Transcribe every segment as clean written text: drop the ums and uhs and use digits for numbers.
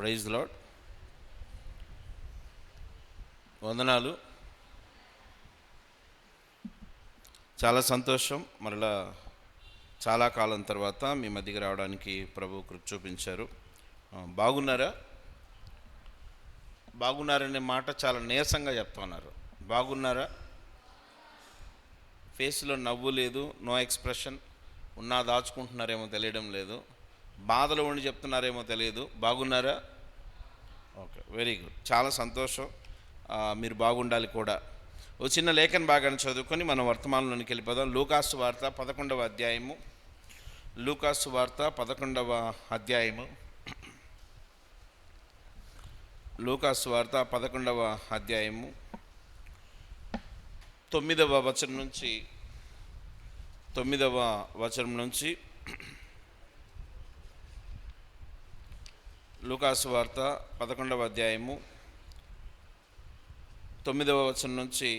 Praise lord. వందనాలు. చాలా సంతోషం. మరలా చాలా కాలం తర్వాత మీ మధ్యకి రావడానికి ప్రభు కృప చూపించారు. బాగున్నారా? బాగున్నారనే మాట చాలా నీరసంగా చెప్తున్నారు. బాగున్నారా? ఫేస్లో నవ్వు లేదు, నో ఎక్స్ప్రెషన్. ఉన్నా దాచుకుంటున్నారేమో తెలియడం లేదు, బాధలో ఉండి చెప్తున్నారేమో తెలియదు. బాగున్నారా? ఓకే, వెరీ గుడ్, చాలా సంతోషం. మీరు బాగుండాలి కూడా. ఓ చిన్న లేఖన భాగాన్ని చదువుకొని మనం వర్తమానంలోనికి వెళ్ళిపోదాం. లూకాసు వార్త 11వ అధ్యాయము. లూకాసు వార్త 11వ అధ్యాయము. లూకాసు వార్త 11వ అధ్యాయము 9వ వచనం నుంచి లూకాసు వార్త 11వ అధ్యాయము 9వ వచనం నుంచి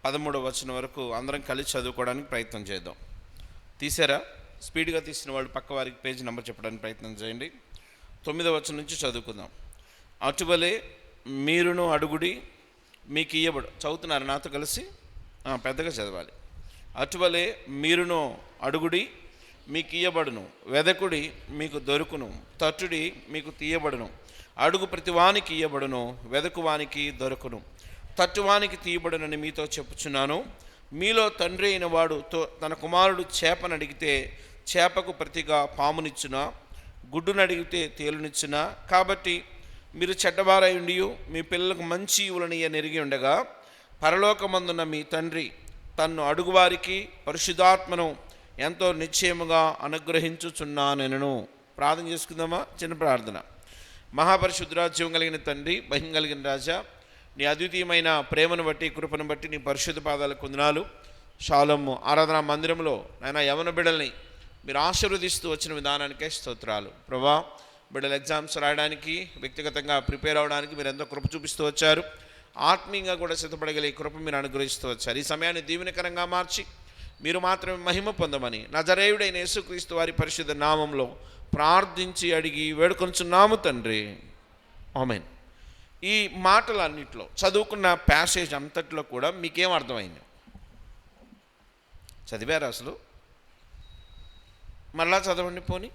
13వ వచనం వరకు అందరం కలిసి చదువుకోవడానికి ప్రయత్నం చేద్దాం. తీసారా? స్పీడ్గా తీసిన వాళ్ళు పక్క వారికి పేజీ నెంబర్ చెప్పడానికి ప్రయత్నం చేయండి. 9వ వచనం నుంచి చదువుకుందాం. అటువలే మీరును అడుగుడి మీకు ఇయ్యబడు. చదువుతున్నారు నాతో కలిసి? పెద్దగా చదవాలి. అటువలే మీరును అడుగుడి మీకు ఇయ్యబడును, వెదకుడి మీకు దొరుకును, తట్టుడి మీకు తీయబడును. అడుగు ప్రతివానికి ఇయ్యబడును, వెదకువానికి దొరుకును, తట్టువానికి తీయబడునని మీతో చెప్పుచున్నాను. మీలో తండ్రి అయిన వాడు తన కుమారుడు చేపను అడిగితే చేపకు ప్రతిగా పామునిచ్చునా? గుడ్డును అడిగితే తేలునిచ్చునా? కాబట్టి మీరు చెడ్డవారై ఉండి మీ పిల్లలకు మంచి ఇవులని నెరిగి ఉండగా పరలోకమందున్న మీ తండ్రి తన్ను అడుగువారికి పరిశుద్ధాత్మను ఎంతో నిశ్చయముగా అనుగ్రహించుచున్నానెను. ప్రార్థన చేసుకుందామా? చిన్న ప్రార్థన. మహాపరిశుద్ధుడా, జీవం కలిగిన తండ్రి, మహిమ కలిగిన రాజా, నీ అద్వితీయమైన ప్రేమను బట్టి, కృపను బట్టి నీ పరిశుద్ధ పాదాలకు వందనాలు. షాలోము ఆరాధనా మందిరంలో నాయన యవన బిడ్డల్ని మీరు ఆశీర్వదిస్తూ వచ్చిన విధానానికే స్తోత్రాలు. ప్రభా, బిడ్డలు ఎగ్జామ్స్ రాయడానికి, వ్యక్తిగతంగా ప్రిపేర్ అవ్వడానికి మీరు ఎంతో కృప చూపిస్తూ వచ్చారు. ఆత్మీయంగా కూడా సిద్ధపడగలిగే కృప మీరు అనుగ్రహిస్తూ వచ్చారు. ఈ సమయాన్ని దీవెనకరంగా మార్చి మీరు మాత్రమే మహిమ పొందమని నజరేయుడైన యేసుక్రీస్తు వారి పరిశుద్ధ నామంలో ప్రార్థించి అడిగి వేడుకొంచున్నాము తండ్రి, ఆమేన్. ఈ మాటలన్నింటిలో చదువుకున్న ప్యాసేజ్ అంతట్లో కూడా మీకేం అర్థమైంది? చదివారు అసలు? మళ్ళా చదవండి పోనీ.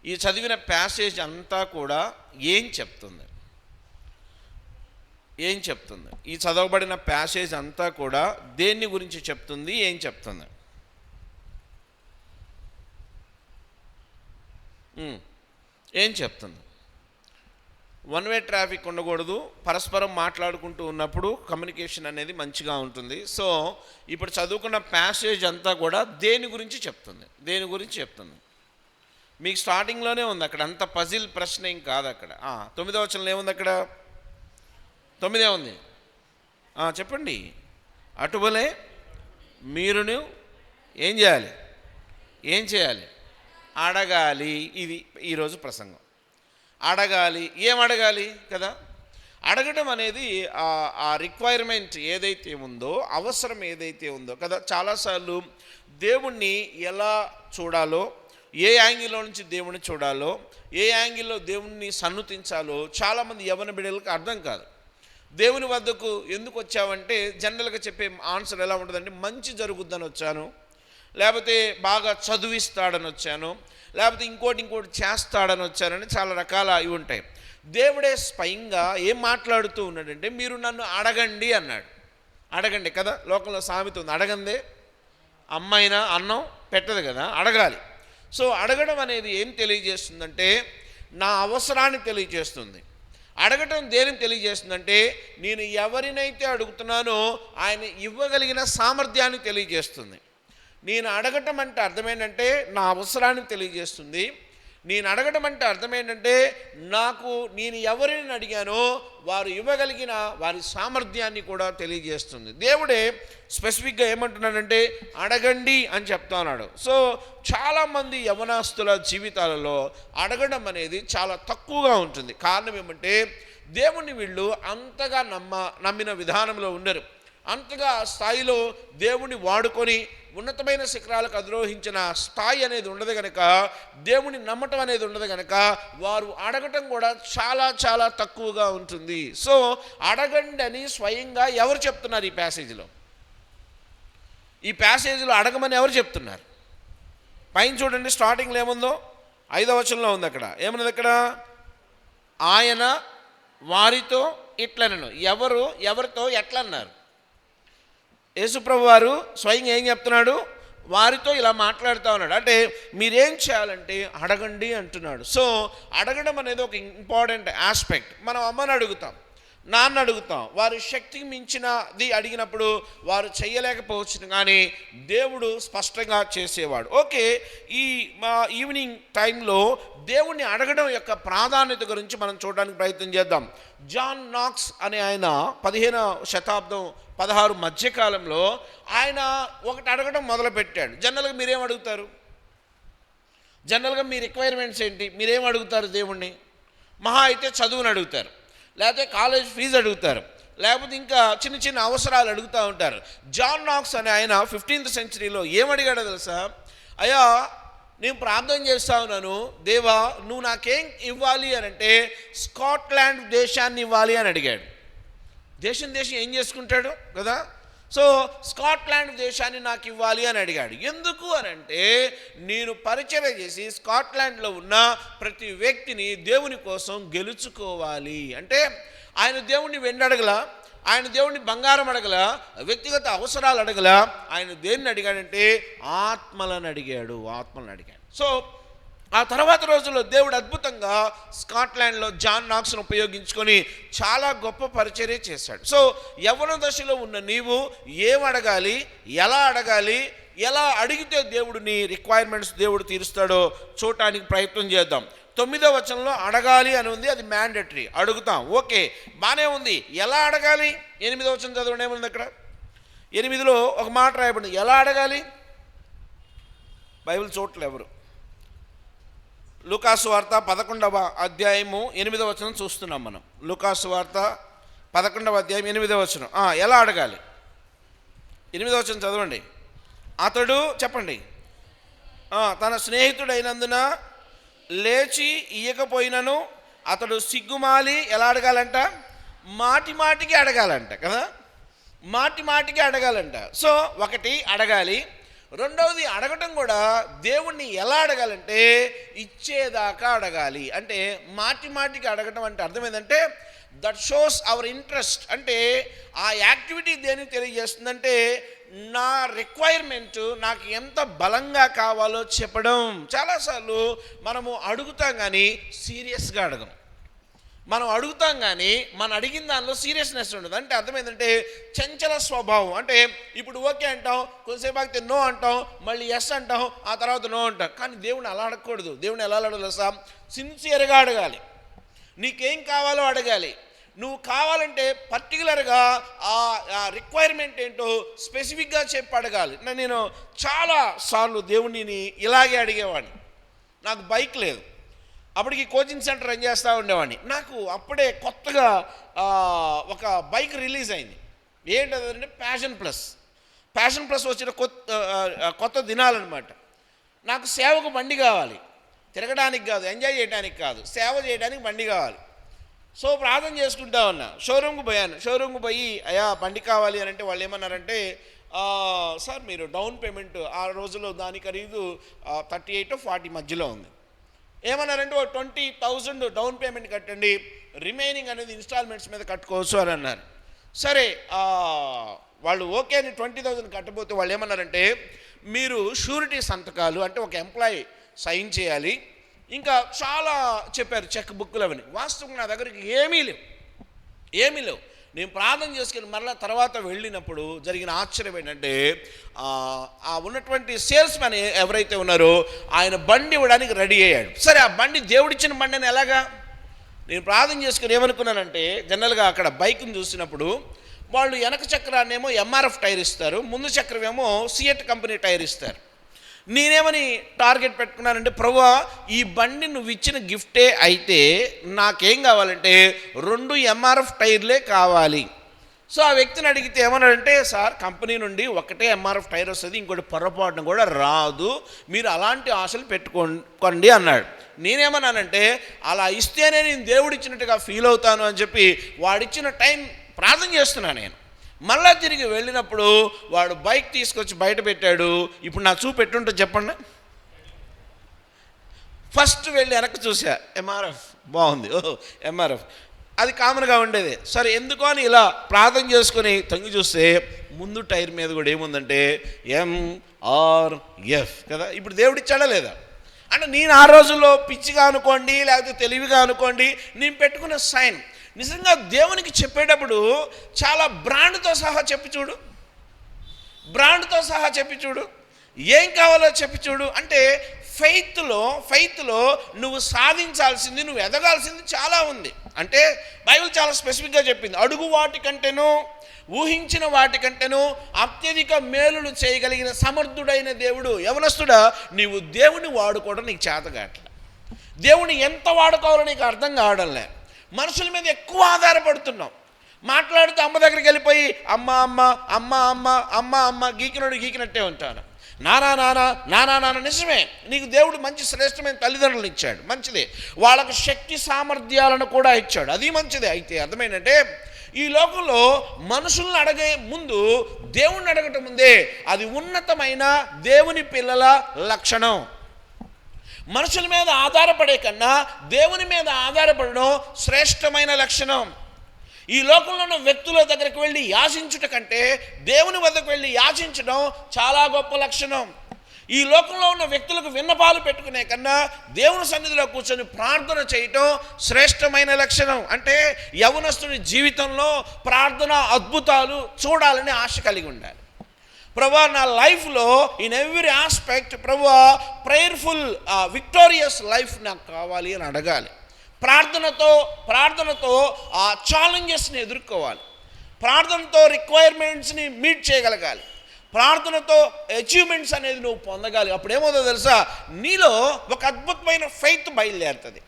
ఈ చదివిన ప్యాసేజ్ అంతా కూడా ఏం చెప్తుంది? ఈ చదవబడిన ప్యాసేజ్ అంతా కూడా దేన్ని గురించి చెప్తుంది? ఏం చెప్తుంది? ఏం చెప్తుంది? వన్ వే ట్రాఫిక్ ఉండకూడదు, పరస్పరం మాట్లాడుకుంటూ ఉన్నప్పుడు కమ్యూనికేషన్ అనేది మంచిగా ఉంటుంది. సో ఇప్పుడు చదువుకున్న ప్యాసేజ్ అంతా కూడా దేని గురించి చెప్తుంది? మీకు స్టార్టింగ్లోనే ఉంది అక్కడ. అంత పజిల్ ప్రశ్న ఏం కాదు అక్కడ. 9వ వచనంలో ఏముంది అక్కడ? 9 ఉంది, చెప్పండి. అటువలే మీరును ఏం చేయాలి? అడగాలి. ఇది ఈరోజు ప్రసంగం. అడగాలి. ఏం అడగాలి కదా? అడగడం అనేది ఆ రిక్వైర్మెంట్ ఏదైతే ఉందో, అవసరం ఏదైతే ఉందో కదా. చాలాసార్లు దేవుణ్ణి ఎలా చూడాలో, ఏ యాంగిల్లో నుంచి దేవుణ్ణి చూడాలో, ఏ యాంగిల్లో దేవుణ్ణి సన్నుతించాలో చాలామంది యవ్వన బిడ్డలకు అర్థం కాదు. దేవుని వద్దకు ఎందుకు వచ్చావంటే జనరల్గా చెప్పే ఆన్సర్ ఎలా ఉంటుందంటే, మంచి జరుగుద్దని వచ్చాను, లేకపోతే బాగా చదివిస్తాడని వచ్చాను, లేకపోతే ఇంకోటి చేస్తాడని వచ్చానని చాలా రకాల ఇవి ఉంటాయి. దేవుడే స్వయంగా ఏం మాట్లాడుతూ ఉన్నాడంటే, మీరు నన్ను అడగండి అన్నాడు. అడగండి కదా. లోకంలో సామెత ఉంది, అడగందే అమ్మైనా అన్నం పెట్టదు కదా, అడగాలి. సో అడగడం అనేది ఏం తెలియజేస్తుందంటే, నా అవసరాన్ని తెలియజేస్తుంది. అడగటం దేనిని తెలియజేస్తుందంటే, నేను ఎవరినైతే అడుగుతున్నానో ఆయన ఇవ్వగలిగిన సామర్థ్యాన్ని తెలియజేస్తుంది. నేను అడగటం అంటే అర్థమేంటంటే నా అవసరాన్ని తెలియజేస్తుంది. నేను అడగటం అంటే అర్థమేంటంటే నేను ఎవరిని అడిగానో వారు ఇవ్వగలిగిన వారి సామర్థ్యాన్ని కూడా తెలియజేస్తుంది. దేవుడే స్పెసిఫిక్గా ఏమంటున్నాడంటే అడగండి అని చెప్తా ఉన్నాడు. సో చాలామంది యవనస్తుల జీవితాలలో అడగడం అనేది చాలా తక్కువగా ఉంటుంది. కారణం ఏమంటే దేవుణ్ణి వీళ్ళు అంతగా నమ్మిన విధానంలో ఉండరు. అంతగా స్థాయిలో దేవుణ్ణి వాడుకొని ఉన్నతమైన శిఖరాలకు అధిరోహించిన స్థాయి అనేది ఉండదు కనుక, దేవుని నమ్మటం అనేది ఉండదు కనుక, వారు అడగటం కూడా చాలా చాలా తక్కువగా ఉంటుంది. సో అడగండి అని స్వయంగా ఎవరు చెప్తున్నారు? ఈ ప్యాసేజీలో అడగమని ఎవరు చెప్తున్నారు? పైన చూడండి, స్టార్టింగ్లో ఏముందో, 5వ వచనంలో ఉంది. అక్కడ ఏమున్నది? అక్కడ ఆయన వారితో ఇట్లనను. ఎవరితో ఎట్లా అన్నారు? యేసుప్రభు వారు స్వయంగా ఏం చెప్తున్నాడు? వారితో ఇలా మాట్లాడుతూ ఉన్నాడు. అంటే మీరేం చేయాలంటే అడగండి అంటున్నాడు. సో అడగడం అనేది ఒక ఇంపార్టెంట్ ఆస్పెక్ట్. మనం అమ్మని అడుగుతాం, నాన్న అడుగుతాం, వారి శక్తికి మించినది అడిగినప్పుడు వారు చేయలేకపోవచ్చు, కానీ దేవుడు స్పష్టంగా చేసేవాడు. ఓకే, ఈ మా ఈవినింగ్ టైంలో దేవుణ్ణి అడగడం యొక్క ప్రాధాన్యత గురించి మనం చూడడానికి ప్రయత్నం చేద్దాం. జాన్ నాక్స్ అనే ఆయన 15వ శతాబ్దం 16 మధ్యకాలంలో ఆయన ఒకటి అడగడం మొదలుపెట్టాడు. జనరల్గా మీరేం అడుగుతారు? జనరల్గా మీ రిక్వైర్మెంట్స్ ఏంటి? మీరేం అడుగుతారు దేవుణ్ణి? మహా అయితే చదువుని అడుగుతారు, లేకపోతే కాలేజ్ ఫీజు అడుగుతారు, లేకపోతే ఇంకా చిన్న చిన్న అవసరాలు అడుగుతూ ఉంటారు. జాన్ నాక్స్ అనే ఆయన 15th సెంచరీలో ఏమడిగాడో తెలుసా? అయ్యా, నేను ప్రార్థన చేస్తా ఉన్నాను, దేవా నువ్వు నాకేం ఇవ్వాలి అని అంటే స్కాట్లాండ్ దేశాన్ని ఇవ్వాలి అని అడిగాడు. దేశం ఏం చేసుకుంటాడు కదా? సో స్కాట్లాండ్ దేశాన్ని నాకు ఇవ్వాలి అని అడిగాడు. ఎందుకు అని అంటే, నేను పరిచర్య చేసి స్కాట్లాండ్లో ఉన్న ప్రతి వ్యక్తిని దేవుని కోసం గెలుచుకోవాలి. అంటే ఆయన దేవుణ్ణి వెండి అడగల, ఆయన దేవుణ్ణి బంగారం అడగల, వ్యక్తిగత అవసరాలు అడగల. ఆయన దేన్ని అడిగాడంటే ఆత్మలను అడిగాడు. సో ఆ తర్వాత రోజుల్లో దేవుడు అద్భుతంగా స్కాట్లాండ్లో జాన్ నాక్స్ను ఉపయోగించుకొని చాలా గొప్ప పరిచర్య చేశాడు. సో యవ్వన దశలో ఉన్న నీవు ఏం అడగాలి, ఎలా అడిగితే దేవుడు నీ రిక్వైర్మెంట్స్ దేవుడు తీరుస్తాడో చూడటానికి ప్రయత్నం చేద్దాం. 9వ వచనంలో అడగాలి అని ఉంది, అది మ్యాండేటరీ, అడుగుతాం. ఓకే, బాగానే ఉంది. ఎలా అడగాలి? 8వ వచనం చదవండి, ఏముంది అక్కడ? 8లో ఒక మాట రాయబడింది, ఎలా అడగాలి? బైబిల్ చూడట్లే ఎవరు. లూకాసు వార్త 11వ అధ్యాయము 8వ వచనం చూస్తున్నాం మనం. లూకాసు వార్త 11వ అధ్యాయం 8వ వచనం. ఎలా అడగాలి? 8వ వచనం చదవండి. అతడు చెప్పండి, తన స్నేహితుడైనందున లేచి ఇయ్యకపోయినను అతడు సిగ్గుమాలి ఎలా అడగాలంట? మాటికి అడగాలంట కదా, మాటికి అడగాలంట. సో ఒకటి అడగాలి. రెండవది అడగటం కూడా దేవుణ్ణి ఎలా అడగాలంటే ఇచ్చేదాకా అడగాలి. అంటే మాటికి అడగటం అంటే అర్థం ఏంటంటే దట్ షోస్ అవర్ ఇంట్రెస్ట్. అంటే ఆ యాక్టివిటీ దేనికి తెలియజేస్తుందంటే నా రిక్వైర్మెంట్ నాకు ఎంత బలంగా కావాలో చెప్పడం. చాలాసార్లు మనము అడుగుతాం కానీ సీరియస్గా అడగం. మనం అడుగుతాం కానీ మన అడిగిన దానిలో సీరియస్నెస్ ఉండదు. అంటే అర్థమైందంటే చంచల స్వభావం. అంటే ఇప్పుడు ఓకే అంటాం, కొంతసేపు ఆగితే నో అంటాం, మళ్ళీ ఎస్ అంటాం, ఆ తర్వాత నో అంటాం. కానీ దేవుని అలా అడగకూడదు. దేవుని ఎలా అడగాలి? సిన్సియర్గా అడగాలి. నీకేం కావాలో అడగాలి. నువ్వు కావాలంటే పర్టికులర్గా ఆ రిక్వైర్మెంట్ ఏంటో స్పెసిఫిక్గా చెప్పి అడగాలి. నేను చాలా సార్లు దేవుడిని ఇలాగే అడిగేవాడిని. నాకు బైక్ లేదు, అప్పటికి కోచింగ్ సెంటర్ రన్ చేస్తూ ఉండేవాడిని. నాకు అప్పుడే కొత్తగా ఒక బైక్ రిలీజ్ అయింది. ఏంటంటే ప్యాషన్ ప్లస్ వచ్చిన కొత్త దినాలన్నమాట. నాకు సేవకు బండి కావాలి, తిరగడానికి కాదు, ఎంజాయ్ చేయడానికి కాదు, సేవ చేయడానికి బండి కావాలి. సో ప్రార్థన చేసుకుంటా ఉన్నా. షోరూమ్కి పోయి అయ్యా బండి కావాలి అని అంటే వాళ్ళు ఏమన్నారంటే, సార్ మీరు డౌన్ పేమెంట్ ఆ రోజుల్లో దాని ఖరీదు 38 40 మధ్యలో ఉంది. ఏమన్నారంటే 20,000 డౌన్ పేమెంట్ కట్టండి, రిమైనింగ్ అనేది ఇన్స్టాల్మెంట్స్ మీద కట్టుకోవచ్చు అని అన్నారు. సరే, వాళ్ళు ఓకే అని 20,000 కట్టబోతే వాళ్ళు ఏమన్నారంటే, మీరు షూరిటీ సంతకాలు అంటే ఒక ఎంప్లాయీ సైన్ చేయాలి, ఇంకా చాలా చెప్పారు, చెక్ బుక్లు అవన్నీ. వాస్తవంగా నా దగ్గరికి ఏమీ లేవు. నేను ప్రార్థన చేసుకుని మరలా తర్వాత వెళ్ళినప్పుడు జరిగిన ఆశ్చర్యం ఏంటంటే, ఆ ఉన్నటువంటి సేల్స్ మ్యాన్ ఎవరైతే ఉన్నారో ఆయన బండి ఇవ్వడానికి రెడీ అయ్యాడు. సరే, ఆ బండి దేవుడిచ్చిన బండి అని ఎలాగా? నేను ప్రార్థన చేసుకుని ఏమనుకున్నానంటే, జనరల్గా అక్కడ బైక్ని చూసినప్పుడు వాళ్ళు వెనక చక్రాన్ని ఏమో ఎంఆర్ఎఫ్ టైర్ ఇస్తారు, ముందు చక్రం ఏమో సియట్ కంపెనీ టైర్ ఇస్తారు. నేనేమని టార్గెట్ పెట్టుకున్నానంటే, ప్రభువా ఈ బండి నువ్వు ఇచ్చిన గిఫ్టే అయితే నాకేం కావాలంటే 2 ఎంఆర్ఎఫ్ టైర్లే కావాలి. సో ఆ వ్యక్తిని అడిగితే ఏమన్నాడంటే, సార్ కంపెనీ నుండి ఒకటే ఎంఆర్ఎఫ్ టైర్ వస్తుంది, ఇంకోటి పొరపాటున కూడా రాదు, మీరు అలాంటి ఆశలు పెట్టుకోండి అన్నాడు. నేనేమన్నానంటే, అలా ఇస్తేనే నేను దేవుడిచ్చినట్టుగా ఫీల్ అవుతాను అని చెప్పి వాడిచ్చిన టైం ప్రార్థన చేస్తున్నాను నేను. మళ్ళా తిరిగి వెళ్ళినప్పుడు వాడు బైక్ తీసుకొచ్చి బయట పెట్టాడు. ఇప్పుడు నా చూపెట్టుంటే చెప్పండి. ఫస్ట్ వెళ్ళి వెనక్కి చూసా, ఎంఆర్ఎఫ్ బాగుంది, ఓహో ఎంఆర్ఎఫ్, అది కామన్గా ఉండేది. సరే ఎందుకో అని ఇలా ప్రార్థన చేసుకొని తొంగి చూస్తే ముందు టైర్ మీద కూడా ఏముందంటే ఎంఆర్ఎఫ్ కదా. ఇప్పుడు దేవుడు ఇచ్చాడా లేదా? అంటే నేను ఆ రోజుల్లో పిచ్చిగా అనుకోండి, లేకపోతే తెలివిగా అనుకోండి, నేను పెట్టుకున్న సైన్. నిజంగా దేవునికి చెప్పేటప్పుడు చాలా బ్రాండ్తో సహా చెప్పి చూడు, బ్రాండ్తో సహా చెప్పి చూడు, ఏం కావాలో చెప్పి చూడు. అంటే ఫెయిత్లో నువ్వు సాధించాల్సింది, నువ్వు ఎదగాల్సింది చాలా ఉంది. అంటే బైబిల్ చాలా స్పెసిఫిక్గా చెప్పింది, అడుగు వాటికంటేనూ ఊహించిన వాటికంటేనూ అత్యధిక మేలులు చేయగలిగిన సమర్థుడైన దేవుడు. యవనస్తుడా, నీవు దేవుని వాడుకోవడం నీకు చేతగాట్లే, దేవుని ఎంత వాడుకోవాలో నీకు అర్థం కావడంలే. మనుషుల మీద ఎక్కువ ఆధారపడుతున్నాం. మాట్లాడుతూ అమ్మ దగ్గరికి వెళ్ళిపోయి అమ్మ అమ్మ అమ్మ అమ్మ అమ్మ అమ్మ గీకినట్టే ఉంటాను. నానా నానా నానా నాన్న. నిజమే, నీకు దేవుడు మంచి శ్రేష్టమైన తల్లిదండ్రులు ఇచ్చాడు, మంచిదే. వాళ్ళకు శక్తి సామర్థ్యాలను కూడా ఇచ్చాడు, అది మంచిదే. అయితే అర్థమైందంటే ఈ లోకంలో మనుషులను అడిగే ముందు దేవుణ్ణి అడగటం ముందే అది ఉన్నతమైన దేవుని పిల్లల లక్షణం. మనుషుల మీద ఆధారపడే కన్నా దేవుని మీద ఆధారపడడం శ్రేష్టమైన లక్షణం. ఈ లోకంలో ఉన్న వ్యక్తుల దగ్గరికి వెళ్ళి యాచించుట కంటే దేవుని వద్దకు వెళ్ళి యాచించడం చాలా గొప్ప లక్షణం. ఈ లోకంలో ఉన్న వ్యక్తులకు విన్నపాలు పెట్టుకునే కన్నా దేవుని సన్నిధిలో కూర్చొని ప్రార్థన చేయటం శ్రేష్టమైన లక్షణం. అంటే యవనస్తుని జీవితంలో ప్రార్థన అద్భుతాలు చూడాలని ఆశ కలిగి ఉండాలి. ప్రభువా, నా లైఫ్లో ఇన్ ఎవ్రీ ఆస్పెక్ట్ ప్రభువా ప్రేయర్ఫుల్ విక్టోరియస్ లైఫ్ నాకు కావాలి అని అడగాలి. ప్రార్థనతో ఆ ఛాలెంజెస్ని ఎదుర్కోవాలి. ప్రార్థనతో రిక్వైర్మెంట్స్ని మీట్ చేయగలగాలి. ప్రార్థనతో అచీవ్మెంట్స్ అనేది నువ్వు పొందగాలి. అప్పుడు ఏమవుతుందో తెలుసా, నీలో ఒక అద్భుతమైన ఫెయిత్ బయలుదేరుతుంది.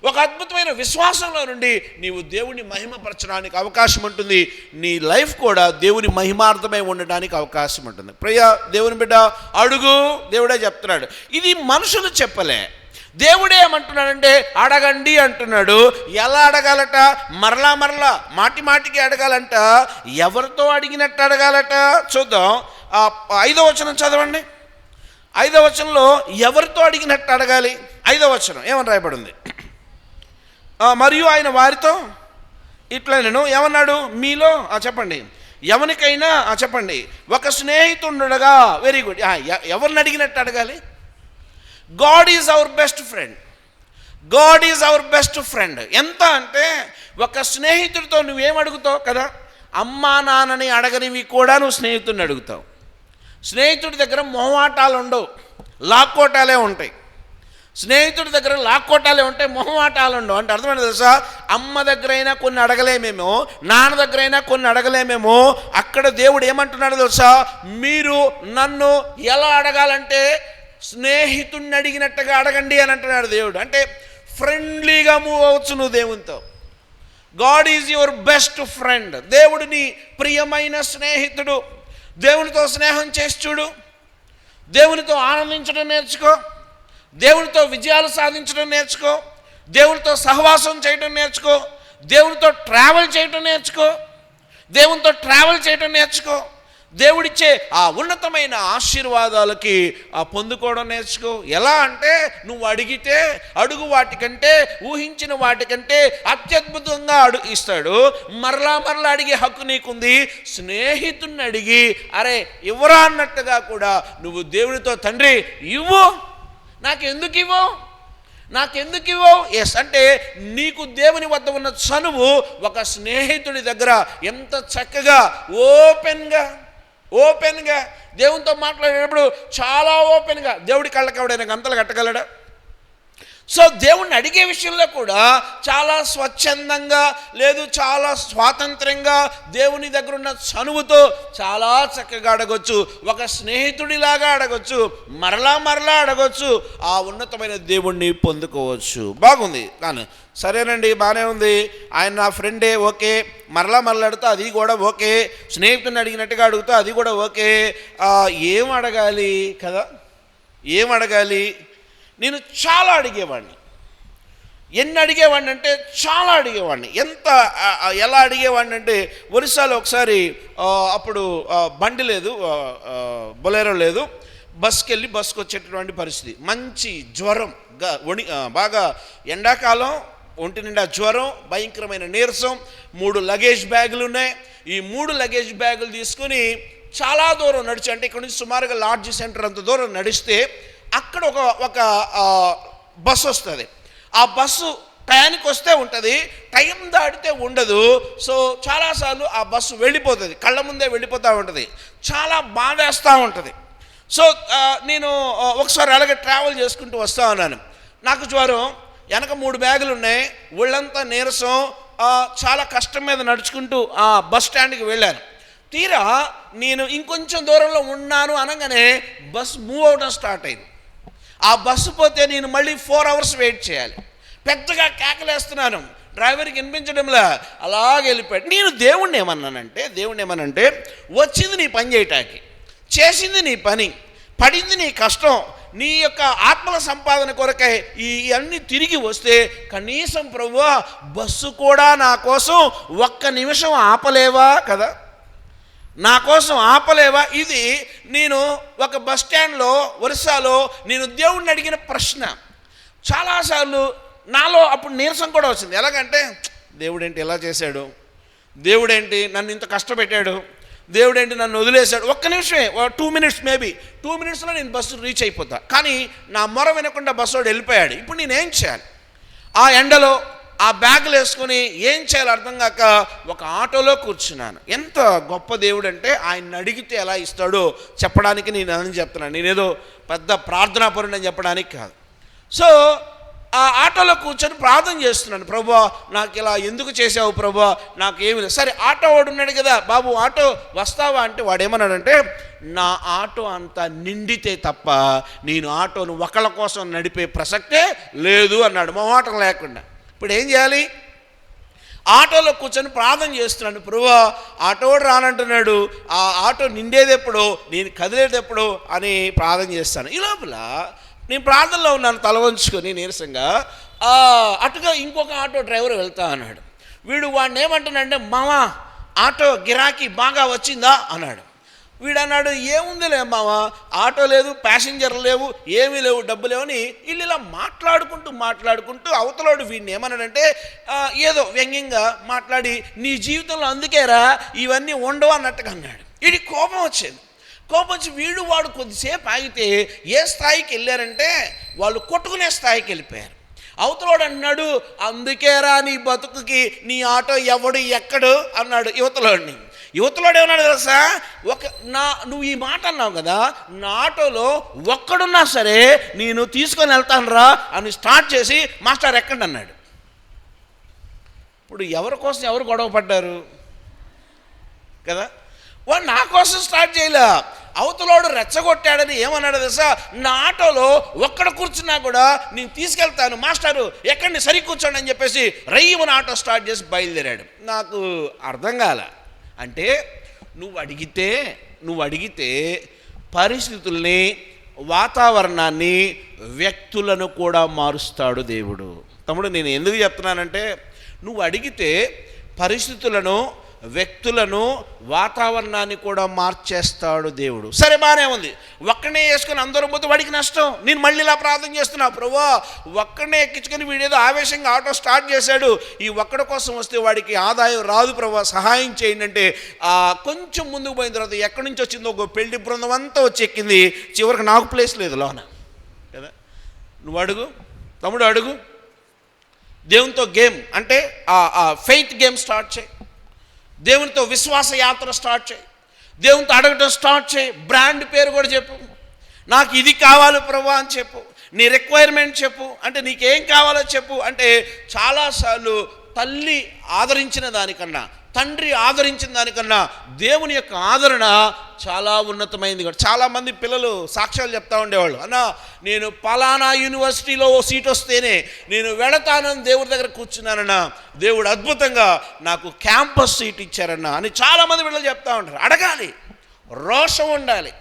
ఒక అద్భుతమైన విశ్వాసంలో నుండి నీవు దేవుని మహిమపరచడానికి అవకాశం ఉంటుంది. నీ లైఫ్ కూడా దేవుని మహిమార్థమై ఉండడానికి అవకాశం ఉంటుంది. ప్రియ దేవుని బిడ్డ, అడుగు, దేవుడే చెప్తున్నాడు. ఇది మనుషులు చెప్పలే, దేవుడే ఏమంటున్నాడంటే అడగండి అంటున్నాడు. ఎలా అడగాలట? మరలా మాటికి అడగాలంట. ఎవరితో అడిగినట్టు అడగాలట? చూద్దాం. 5వ వచనం చదవండి. 5వ వచనంలో ఎవరితో అడిగినట్టు అడగాలి? 5వ వచనం ఏమని రాయబడింది? మరియు ఆయన వారితో ఇట్లా నేను ఏమన్నాడు? మీలో చెప్పండి, ఎవరికైనా చెప్పండి, ఒక స్నేహితుడుగా. Very good. ఎవరిని అడిగినట్టు అడగాలి? God is our best friend. God is our best friend. ఎంత అంటే ఒక స్నేహితుడితో నువ్వేం అడుగుతావు కదా, అమ్మా నాన్నని అడగనివి కూడా నువ్వు స్నేహితుడిని అడుగుతావు. స్నేహితుడి దగ్గర మొహమాటాలు ఉండవు, లాక్కోటాలే ఉంటాయి. స్నేహితుడి దగ్గర లాక్కోటాలే ఉంటాయి, మొహమాటాలు ఉండవు. అంటే అర్థమైంది తెలుసా? అమ్మ దగ్గరైనా కొన్ని అడగలేమేమో, నాన్న దగ్గరైనా కొన్ని అడగలేమేమో. అక్కడ దేవుడు ఏమంటున్నాడు తెలుసా? మీరు నన్ను ఎలా అడగాలంటే స్నేహితుడిని అడిగినట్టుగా అడగండి అని అంటున్నాడు దేవుడు. అంటే ఫ్రెండ్లీగా మూవ్ అవచ్చు నువ్వు దేవునితో. God is your best friend. దేవుడు నీ ప్రియమైన స్నేహితుడు. దేవునితో స్నేహం చేసి చూడు, దేవునితో ఆనందించడం నేర్చుకో, దేవునితో విజయాలు సాధించడం నేర్చుకో, దేవునితో సహవాసం చేయడం నేర్చుకో, దేవునితో ట్రావెల్ చేయడం నేర్చుకో, దేవుడిచ్చే ఆ ఉన్నతమైన ఆశీర్వాదాలకి పొందుకోవడం నేర్చుకో. ఎలా అంటే నువ్వు అడిగితే అడుగు వాటికంటే ఊహించిన వాటికంటే అత్యద్భుతంగా ఇస్తాడు. మరలా అడిగే హక్కు నీకుంది. స్నేహితుడిని అడిగి అరే ఇవ్వరా అన్నట్టుగా కూడా నువ్వు దేవునితో తండ్రి ఇవ్వు, నాకెందుకు ఇవ్వవు? ఎస్ అంటే నీకు దేవుని వద్ద ఉన్న చనువు ఒక స్నేహితుడి దగ్గర ఎంత చక్కగా ఓపెన్గా దేవునితో మాట్లాడేటప్పుడు చాలా ఓపెన్గా. దేవుడి కళ్ళకి ఎవడైనా గంతలు కట్టగలడా? సో దేవుణ్ణి అడిగే విషయంలో కూడా చాలా స్వచ్ఛందంగా, లేదు చాలా స్వాతంత్రంగా, దేవుని దగ్గర ఉన్న చనువుతో చాలా చక్కగా అడగొచ్చు. ఒక స్నేహితుడిలాగా అడగొచ్చు, మరలా మరలా అడగొచ్చు, ఆ ఉన్నతమైన దేవుణ్ణి పొందుకోవచ్చు. బాగుంది. కానీ సరేనండి, బాగానే ఉంది, ఆయన నా ఫ్రెండే, ఓకే, మరలా మరలా అడుగుతా అది కూడా ఓకే, స్నేహితుడిని అడిగినట్టుగా అడుగుతా అది కూడా ఓకే, ఏం అడగాలి కదా, ఏం అడగాలి? నేను చాలా అడిగేవాడిని. ఎన్ని అడిగేవాడిని అంటే చాలా అడిగేవాడిని. ఎలా అడిగేవాడిని అంటే, ఒరిస్సాలో ఒకసారి అప్పుడు బండి లేదు, బొలేరో లేదు, బస్సుకు వచ్చేటటువంటి పరిస్థితి. మంచి జ్వరం, బాగా ఎండాకాలం, ఒంటి నిండా జ్వరం, భయంకరమైన నీరసం, 3 లగేజ్ బ్యాగులు ఉన్నాయి. ఈ 3 లగేజ్ బ్యాగులు తీసుకుని చాలా దూరం నడిచి, అంటే ఇక్కడ నుంచి సుమారుగా లాడ్జ్ సెంటర్ అంత దూరం నడిస్తే అక్కడ ఒక బస్సు వస్తుంది. ఆ బస్సు టయానికి వస్తే ఉంటుంది, టైం దాటితే ఉండదు. సో చాలాసార్లు ఆ బస్సు వెళ్ళిపోతుంది, కళ్ళ ముందే వెళ్ళిపోతూ ఉంటుంది, చాలా బాధేస్తూ ఉంటుంది. సో నేను ఒకసారి అలాగే ట్రావెల్ చేసుకుంటూ వస్తూ ఉన్నాను. నాకు జ్వరం, వెనక 3 బ్యాగులు ఉన్నాయి, ఒళ్ళంతా నీరసం, చాలా కష్టం మీద నడుచుకుంటూ ఆ బస్ స్టాండ్కి వెళ్ళాను. తీరా నేను ఇంకొంచెం దూరంలో ఉన్నాను అనగానే బస్సు మూవ్ అవడం స్టార్ట్ అయింది. ఆ బస్సు పోతే నేను మళ్ళీ 4 అవర్స్ వెయిట్ చేయాలి. పెద్దగా కేకలేస్తున్నాను, డ్రైవర్కి వినిపించడంలా, అలాగే వెళ్ళిపోయాడు. నేను దేవుణ్ణి ఏమన్నానంటే, వచ్చింది నీ పని చేయటానికి, చేసింది నీ పని, పడింది నీ కష్టం, నీ యొక్క ఆత్మల సంపాదన కొరకై ఇవన్నీ తిరిగి వస్తే కనీసం ప్రభువా బస్సు కూడా నా కోసం 1 నిమిషం ఆపలేవా కదా, నా కోసం ఆపలేవా? ఇది నేను ఒక బస్ స్టాండ్లో ఒరిస్సాలో నేను దేవుణ్ణి అడిగిన ప్రశ్న. చాలాసార్లు నాలో అప్పుడు నీరసం కూడా వచ్చింది. ఎలాగంటే, దేవుడేంటి ఎలా చేశాడు, దేవుడేంటి నన్ను ఇంత కష్టపెట్టాడు, దేవుడేంటి నన్ను వదిలేశాడు. 1 నిమిషమే, 2 మినిట్స్, మేబీ 2 మినిట్స్లో నేను బస్సు రీచ్ అయిపోతా. కానీ నా మొర వినకుండా బస్సు వాడు వెళ్ళిపోయాడు. ఇప్పుడు నేనేం చేయాలి? ఆ ఎండలో ఆ బ్యాగులు వేసుకొని ఏం చేయాలో అర్థం కాక ఒక ఆటోలో కూర్చున్నాను. ఎంత గొప్ప దేవుడు అంటే, ఆయన అడిగితే ఎలా ఇస్తాడో చెప్పడానికి నేను అని చెప్తున్నాను. నేనేదో పెద్ద ప్రార్థనాపరుడు అని చెప్పడానికి కాదు. సో ఆ ఆటోలో కూర్చొని ప్రార్థన చేస్తున్నాను, ప్రభువా నాకు ఇలా ఎందుకు చేసావు ప్రభువా, నాకు ఏమి లేదు. సరే ఆటో వాడు ఉన్నాడు కదా, బాబు ఆటో వస్తావా అంటే, వాడు ఏమన్నాడంటే, నా ఆటో అంతా నిండితే తప్ప నేను ఆటోను ఒకళ్ళ కోసం నడిపే ప్రసక్తే లేదు అన్నాడు, మొహమాటం లేకుండా. ఇప్పుడు ఏం చేయాలి? ఆటోలో కూర్చొని ప్రార్థన చేస్తున్నాను, ప్రభువా ఆటోడు రానంటున్నాడు, ఆ ఆటో నిండేది ఎప్పుడు, నేను కదిలేది ఎప్పుడు అని ప్రార్థన చేస్తాను. ఈ లోపల నేను ప్రార్థనలో ఉన్నాను, తల వంచుకొని నీరసంగా. అటుగా ఇంకొక ఆటో డ్రైవర్ వెళ్తా అన్నాడు. వాడిని ఏమంటున్నాడంటే, మామా ఆటో గిరాకీ బాగా వచ్చిందా అన్నాడు. వీడు అన్నాడు, ఏముందిలే మామ, ఆటో లేదు, ప్యాసింజర్లు లేవు, ఏమీ లేవు, డబ్బు లేవని వీళ్ళు ఇలా మాట్లాడుకుంటూ అవతలోడు వీడిని ఏమన్నాడంటే, ఏదో వ్యంగ్యంగా మాట్లాడి, నీ జీవితంలో అందుకేరా ఇవన్నీ ఉండవు అన్నట్టుగా అన్నాడు. వీడికి కోపం వచ్చి వాడు కొద్దిసేపు ఆగితే ఏ స్థాయికి వెళ్ళారంటే, వాళ్ళు కొట్టుకునే స్థాయికి వెళ్ళిపోయారు. అవతలోడు అన్నాడు, అందుకేరా నీ బతుకుకి నీ ఆటో ఎవడు ఎక్కడు అన్నాడు యువతలోడు ఏమన్నాడు తెలుసా, నువ్వు ఈ మాట అన్నావు కదా, నా ఆటోలో ఒక్కడున్నా సరే నేను తీసుకొని వెళ్తాను రా అని స్టార్ట్ చేసి, మాస్టర్ ఎక్కండి అన్నాడు. ఇప్పుడు ఎవరి కోసం ఎవరు గొడవ పడ్డారు కదా? వాడు నా కోసం స్టార్ట్ చేయలే, అవతలోడు రెచ్చగొట్టాడని ఏమన్నాడు తెలుసా, నా ఆటోలో ఒక్కడ కూర్చున్నా కూడా నేను తీసుకెళ్తాను, మాస్టారు ఎక్కడిని సరి కూర్చోండి అని చెప్పేసి రయ్యమన ఆటో స్టార్ట్ చేసి బయలుదేరాడు. నాకు అర్థం కాల. అంటే నువ్వు అడిగితే పరిస్థితుల్ని, వాతావరణాన్ని, వ్యక్తులను కూడా మారుస్తాడు దేవుడు. తమ్ముడు, నేను ఎందుకు చెప్తున్నానంటే, నువ్వు అడిగితే పరిస్థితులను, వ్యక్తులను, వాతావరణాన్ని కూడా మార్చేస్తాడు దేవుడు. సరే బాగానే ఉంది, ఒక్కనే వేసుకొని అందరూ పోతే వాడికి నష్టం. నేను మళ్ళీ ఇలా ప్రార్థన చేస్తున్నా, ప్రభువా ఒక్కనే ఎక్కించుకొని వీడేదో ఆవేశంగా ఆటో స్టార్ట్ చేశాడు, ఈ ఒక్కడి కోసం వస్తే వాడికి ఆదాయం రాదు ప్రభువా, సహాయం చేయండి అంటే, కొంచెం ముందుకు పోయిన తర్వాత ఎక్కడి నుంచి వచ్చిందో ఒక పెళ్లి బృందం అంతా వచ్చి ఎక్కింది. చివరికి నాకు ప్లేస్ లేదు లోన కదా. నువ్వు అడుగు తమ్ముడు, అడుగు. దేవునితో గేమ్ అంటే ఫెయిత్ గేమ్ స్టార్ట్ చేయి, దేవునితో విశ్వాస యాత్ర స్టార్ట్ చేయి, దేవునితో అడగటం స్టార్ట్ చేయి. బ్రాండ్ పేరు కూడా చెప్పు, నాకు ఇది కావాలి ప్రభువా అని చెప్పు. నీ రిక్వైర్మెంట్ చెప్పు అంటే నీకేం కావాలో చెప్పు అంటే చాలాసార్లు తల్లి ఆదరించిన దానికన్నా, తండ్రి ఆదరించిన దానికన్నా దేవుని యొక్క ఆదరణ చాలా ఉన్నతమైంది. చాలామంది పిల్లలు సాక్ష్యాలు చెప్తా ఉండేవాళ్ళు, అన్న నేను పలానా యూనివర్సిటీలో ఓ సీట్ వస్తేనే నేను వెళతానని దేవుడి దగ్గర కూర్చున్నానన్నా, దేవుడు అద్భుతంగా నాకు క్యాంపస్ సీట్ ఇచ్చారన్నా అని చాలామంది పిల్లలు చెప్తా ఉంటారు. అడగాలి, రోషం ఉండాలి,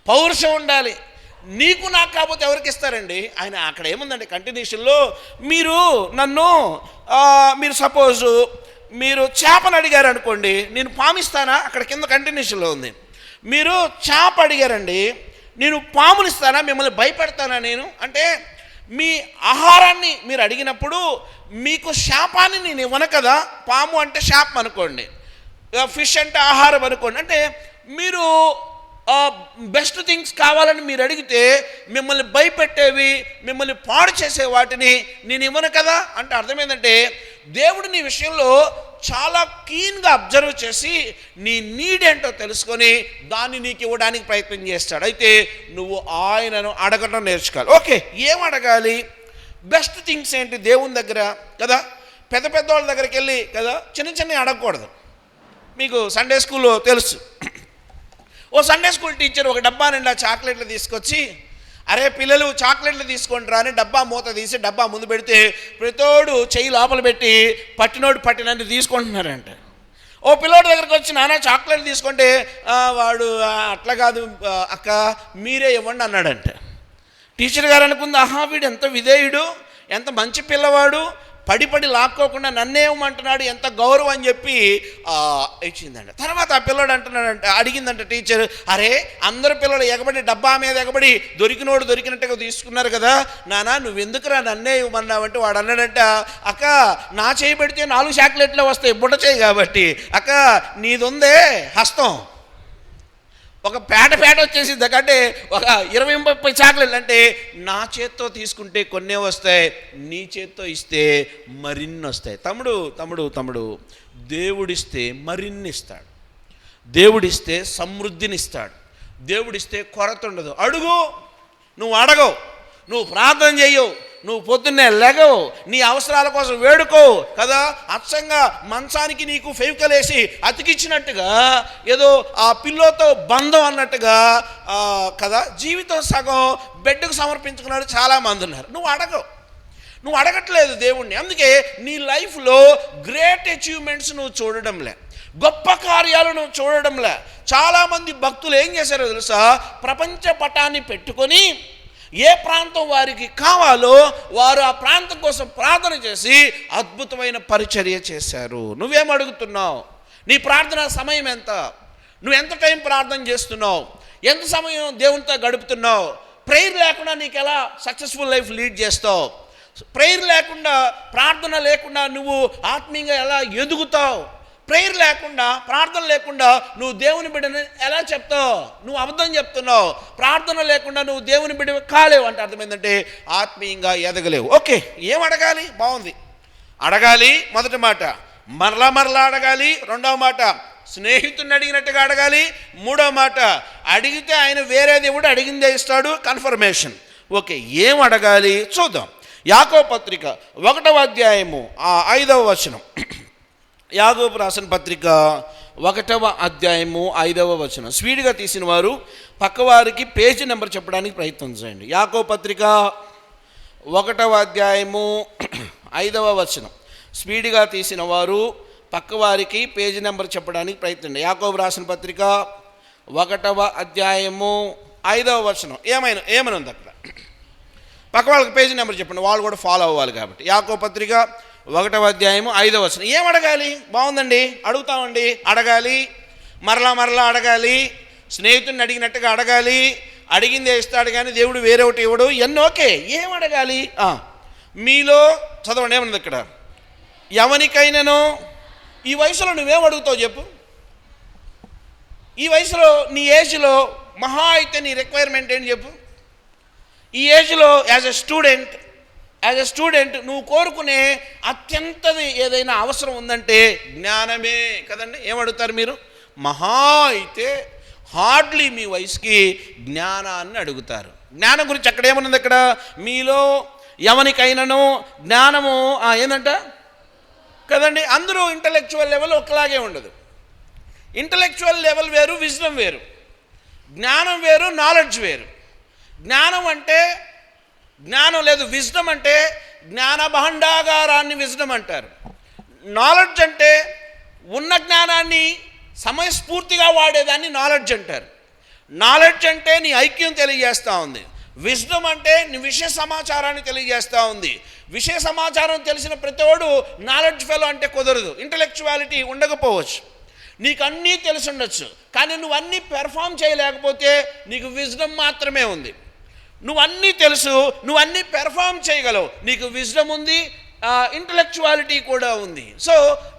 పౌరుషం ఉండాలి. నీకు నాకు కాకపోతే ఎవరికి ఇస్తారండి? ఆయన అక్కడ ఏముందండి కంటిన్యూషన్లో, మీరు సపోజు మీరు చేపను అడిగారు అనుకోండి, నేను పామిస్తానా? అక్కడ కింద కంటిన్యూషన్లో ఉంది. మీరు చేప అడిగారండి, నేను పామునిస్తానా? మిమ్మల్ని భయపెడతానా నేను? అంటే మీ ఆహారాన్ని మీరు అడిగినప్పుడు మీకు శాపాన్ని నేను ఇవ్వను కదా. పాము అంటే శాపం అనుకోండి, ఫిష్ అంటే ఆహారం అనుకోండి. అంటే మీరు బెస్ట్ థింగ్స్ కావాలని మీరు అడిగితే మిమ్మల్ని భయపెట్టేవి, మిమ్మల్ని పాడు చేసే వాటిని నేను ఇవ్వను కదా. అంటే అర్థమైందంటే దేవుడు నీ విషయంలో చాలా క్లీన్గా అబ్జర్వ్ చేసి నీ నీడ్ ఏంటో తెలుసుకొని దాన్ని నీకు ఇవ్వడానికి ప్రయత్నం చేస్తాడు. అయితే నువ్వు ఆయనను అడగడం నేర్చుకోవాలి. ఓకే, ఏం అడగాలి? బెస్ట్ థింగ్స్ ఏంటి దేవుని దగ్గర కదా. పెద్ద పెద్ద వాళ్ళ దగ్గరికి వెళ్ళి కదా చిన్న చిన్నవి అడగకూడదు. మీకు సండే స్కూల్లో తెలుసు, ఓ సండే స్కూల్ టీచర్ ఒక డబ్బా నిండా చాక్లెట్లు తీసుకొచ్చి, అరే పిల్లలు చాక్లెట్లు తీసుకుంటారా అని డబ్బా మూత తీసి డబ్బా ముందు పెడితే ప్రతోడు చెయ్యి లోపల పెట్టి పట్టినోడు పట్టినట్టు తీసుకుంటున్నారంట. ఓ పిల్లోడి దగ్గరికి వచ్చి నాన్న చాక్లెట్లు తీసుకుంటే వాడు అట్లా కాదు అక్క మీరే ఇవ్వండి అన్నాడంట. టీచర్ గారు అనుకుంది, ఆహా వీడు ఎంత విధేయుడు, ఎంత మంచి పిల్లవాడు, పడి లాక్కోకుండా నన్నే ఇవ్వమంటున్నాడు, ఎంత గౌరవం అని చెప్పి ఇచ్చిందంట. తర్వాత ఆ పిల్లడు అంటున్నాడంట, అడిగిందంట టీచర్, అరే అందరు పిల్లలు ఎగబడి డబ్బా మీద ఎగబడి దొరికినోడు దొరికినట్టుగా తీసుకున్నారు కదా నానా, నువ్వెందుకురా నన్నే ఇవ్వమన్నావంటే వాడు అన్నాడంట, అక్క నా చేయి పెడితే 4 చాక్లెట్లు వస్తాయి, బుట్ట చేయి కాబట్టి, అక్క నీదుందే హస్తం ఒక పేట వచ్చేసింది అంటే ఒక 20-30 చాక్లెట్లు, అంటే నా చేత్తో తీసుకుంటే కొన్నే వస్తాయి, నీ చేత్తో ఇస్తే మరిన్ని వస్తాయి. తమ్ముడు దేవుడిస్తే మరిన్ని ఇస్తాడు, దేవుడిస్తే సమృద్ధినిస్తాడు, దేవుడిస్తే కొరత ఉండదు. అడుగు, నువ్వు అడగవు, నువ్వు ప్రార్థన చెయ్యవు, నువ్వు పొద్దున్నే లెగవు, నీ అవసరాల కోసం వేడుకో కదా. అచ్చంగా మంచానికి నీకు ఫెవికల్ వేసి అతికిచ్చినట్టుగా ఏదో ఆ పిల్లోతో బంధం అన్నట్టుగా కదా జీవితం సగం బెడ్కు సమర్పించుకున్నాడు చాలామంది ఉన్నారు. నువ్వు అడగట్లేదు దేవుణ్ణి. అందుకే నీ లైఫ్లో గ్రేట్ అచీవ్మెంట్స్ నువ్వు చూడడంలే, గొప్ప కార్యాలు నువ్వు చూడడంలే. చాలామంది భక్తులు ఏం చేశారో తెలుసా, ప్రపంచ పటాన్ని పెట్టుకొని ఏ ప్రాంతం వారికి కావాలో వారు ఆ ప్రాంతం కోసం ప్రార్థన చేసి అద్భుతమైన పరిచర్య చేశారు. నువ్వేం అడుగుతున్నావు? నీ ప్రార్థన సమయం ఎంత? నువ్వు ఎంత టైం ప్రార్థన చేస్తున్నావు? ఎంత సమయం దేవునితో గడుపుతున్నావు? ప్రేయర్ లేకుండా నీకు ఎలా సక్సెస్ఫుల్ లైఫ్ లీడ్ చేస్తావు? ప్రేయర్ లేకుండా, ప్రార్థన లేకుండా నువ్వు ఆత్మీయంగా ఎలా ఎదుగుతావు? ప్రేయర్ లేకుండా, ప్రార్థన లేకుండా నువ్వు దేవుని బిడ్డని ఎలా చెప్తావు? నువ్వు అబద్ధం చెప్తున్నావు. ప్రార్థన లేకుండా నువ్వు దేవుని బిడ్డ కాలేవు అంటే అర్థమైందంటే ఆత్మీయంగా ఎదగలేవు. ఓకే, ఏం అడగాలి? బాగుంది, అడగాలి. మొదటి మాట మరలా అడగాలి. రెండవ మాట స్నేహితుడిని అడిగినట్టుగా అడగాలి. మూడవ మాట అడిగితే ఆయన వేరే దేవుడు అడిగిందే ఇస్తాడు, కన్ఫర్మేషన్. ఓకే, ఏం అడగాలి చూద్దాం. యాకోబు పత్రిక 1వ అధ్యాయము 5వ వచనం. యాకోబు రాసిన పత్రిక 1వ అధ్యాయము 5వ వచనం. స్పీడ్గా తీసిన వారు పక్కవారికి పేజీ నెంబర్ చెప్పడానికి ప్రయత్నం చేయండి. యాకోబు పత్రిక 1వ అధ్యాయము 5వ వచనం. స్పీడ్గా తీసిన వారు పక్కవారికి పేజీ నెంబర్ చెప్పడానికి ప్రయత్నం. యాకోబు రాసిన పత్రిక 1వ అధ్యాయము 5వ వచనం. ఏమని ఉంది అక్కడ? పక్క వాళ్ళకి పేజీ నెంబర్ చెప్పండి, వాళ్ళు కూడా ఫాలో అవ్వాలి కాబట్టి. యాకోబు పత్రిక 1వ అధ్యాయము 5వ వచనం. ఏం అడగాలి? బాగుందండి, అడుగుతామండి. అడగాలి, మరలా అడగాలి, స్నేహితుడిని అడిగినట్టుగా అడగాలి, అడిగిందే ఇస్తాడు కానీ దేవుడు వేరే ఒకటి ఇవ్వడు. ఎన్ని ఓకే, ఏం అడగాలి? మీలో చదవండి, ఏమన్నది ఇక్కడ? ఎవరికైనాను ఈ వయసులో నువ్వేం అడుగుతావు చెప్పు? ఈ వయసులో నీ ఏజ్లో మహా అయితే నీ రిక్వైర్మెంట్ ఏంటి చెప్పు? ఈ ఏజ్లో యాజ్ ఎ స్టూడెంట్ నువ్వు కోరుకునే అత్యంతది ఏదైనా అవసరం ఉందంటే జ్ఞానమే కదండి. ఏమడుగుతారు మీరు? మహా అయితే హార్డ్లీ మీ వయసుకి జ్ఞానాన్ని అడుగుతారు. జ్ఞానం గురించి అక్కడ ఏమన్నది? అక్కడ మీలో ఎవనికైనాను జ్ఞానము ఏందంట కదండి. అందరూ ఇంటలెక్చువల్ లెవెల్ ఒకలాగే ఉండదు. ఇంటలెక్చువల్ లెవెల్ వేరు, విజ్డమ్ వేరు. జ్ఞానం వేరు, నాలెడ్జ్ వేరు. జ్ఞానం అంటే జ్ఞానం లేదు, విజ్డమ్ అంటే జ్ఞాన భాండాగారాన్ని విజ్డమ్ అంటారు. నాలెడ్జ్ అంటే ఉన్న జ్ఞానాన్ని సమయస్ఫూర్తిగా వాడేదాన్ని నాలెడ్జ్ అంటారు. నాలెడ్జ్ అంటే నీ ఐక్యం తెలియజేస్తూ ఉంది. విజ్డమ్ అంటే నీ విషయ సమాచారాన్ని తెలియజేస్తూ ఉంది. విషయ సమాచారం తెలిసిన ప్రతివాడు నాలెడ్జ్ ఫెలో అంటే కుదరదు. ఇంటలెక్చువాలిటీ ఉండకపోవచ్చు, నీకు అన్నీ తెలిసి ఉండొచ్చు, కానీ నువ్వు అన్నీ పెర్ఫామ్ చేయలేకపోతే నీకు విజ్డమ్ మాత్రమే ఉంది. నువ్వు అన్నీ తెలుసు, నువ్వు అన్నీ పెర్ఫామ్ చేయగలవు, నీకు విజ్డమ్ ఉంది, ఇంటలెక్చువాలిటీ కూడా ఉంది. సో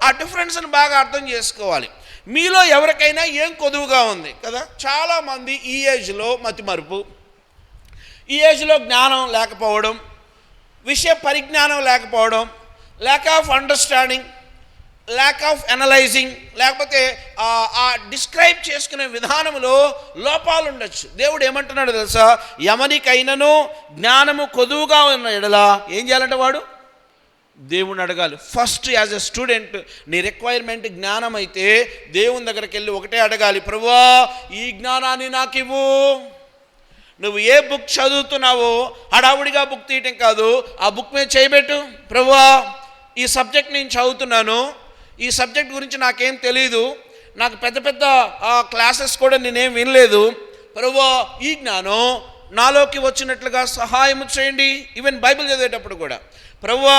ఆ డిఫరెన్స్ని బాగా అర్థం చేసుకోవాలి. మీలో ఎవరికైనా ఏం కొదువుగా ఉంది కదా. చాలామంది ఈ ఏజ్లో మతిమరుపు, ఈ ఏజ్లో జ్ఞానం లేకపోవడం, విషయ పరిజ్ఞానం లేకపోవడం, lack of understanding, lack of analysing, లేకపోతే ఆ డిస్క్రైబ్ చేసుకునే విధానంలో లోపాలు ఉండొచ్చు. దేవుడు ఏమంటున్నాడు తెలుసా? యమనికైనను జ్ఞానము కొదువుగా ఉన్న ఎడల ఏం చేయాలంటే వాడు దేవుని అడగాలి. ఫస్ట్ యాజ్ ఎ స్టూడెంట్ నీ రిక్వైర్మెంట్ జ్ఞానం అయితే దేవుని దగ్గరికి వెళ్ళి ఒకటే అడగాలి, ప్రభువా ఈ జ్ఞానాన్ని నాకు ఇవ్వు. నువ్వు ఏ బుక్ చదువుతున్నావో హడావుడిగా బుక్ తీయటం కాదు, ఆ బుక్ మీద చేయబెట్టు. ప్రభువా ఈ సబ్జెక్ట్ నేను చదువుతున్నాను, ఈ సబ్జెక్ట్ గురించి నాకేం తెలీదు, నాకు పెద్ద పెద్ద క్లాసెస్ కూడా నేనేం వినలేదు. ప్రభువా ఈ జ్ఞానం నాలోకి వచ్చినట్లుగా సహాయం చేయండి. ఈవెన్ బైబిల్ చదివేటప్పుడు కూడా, ప్రభువా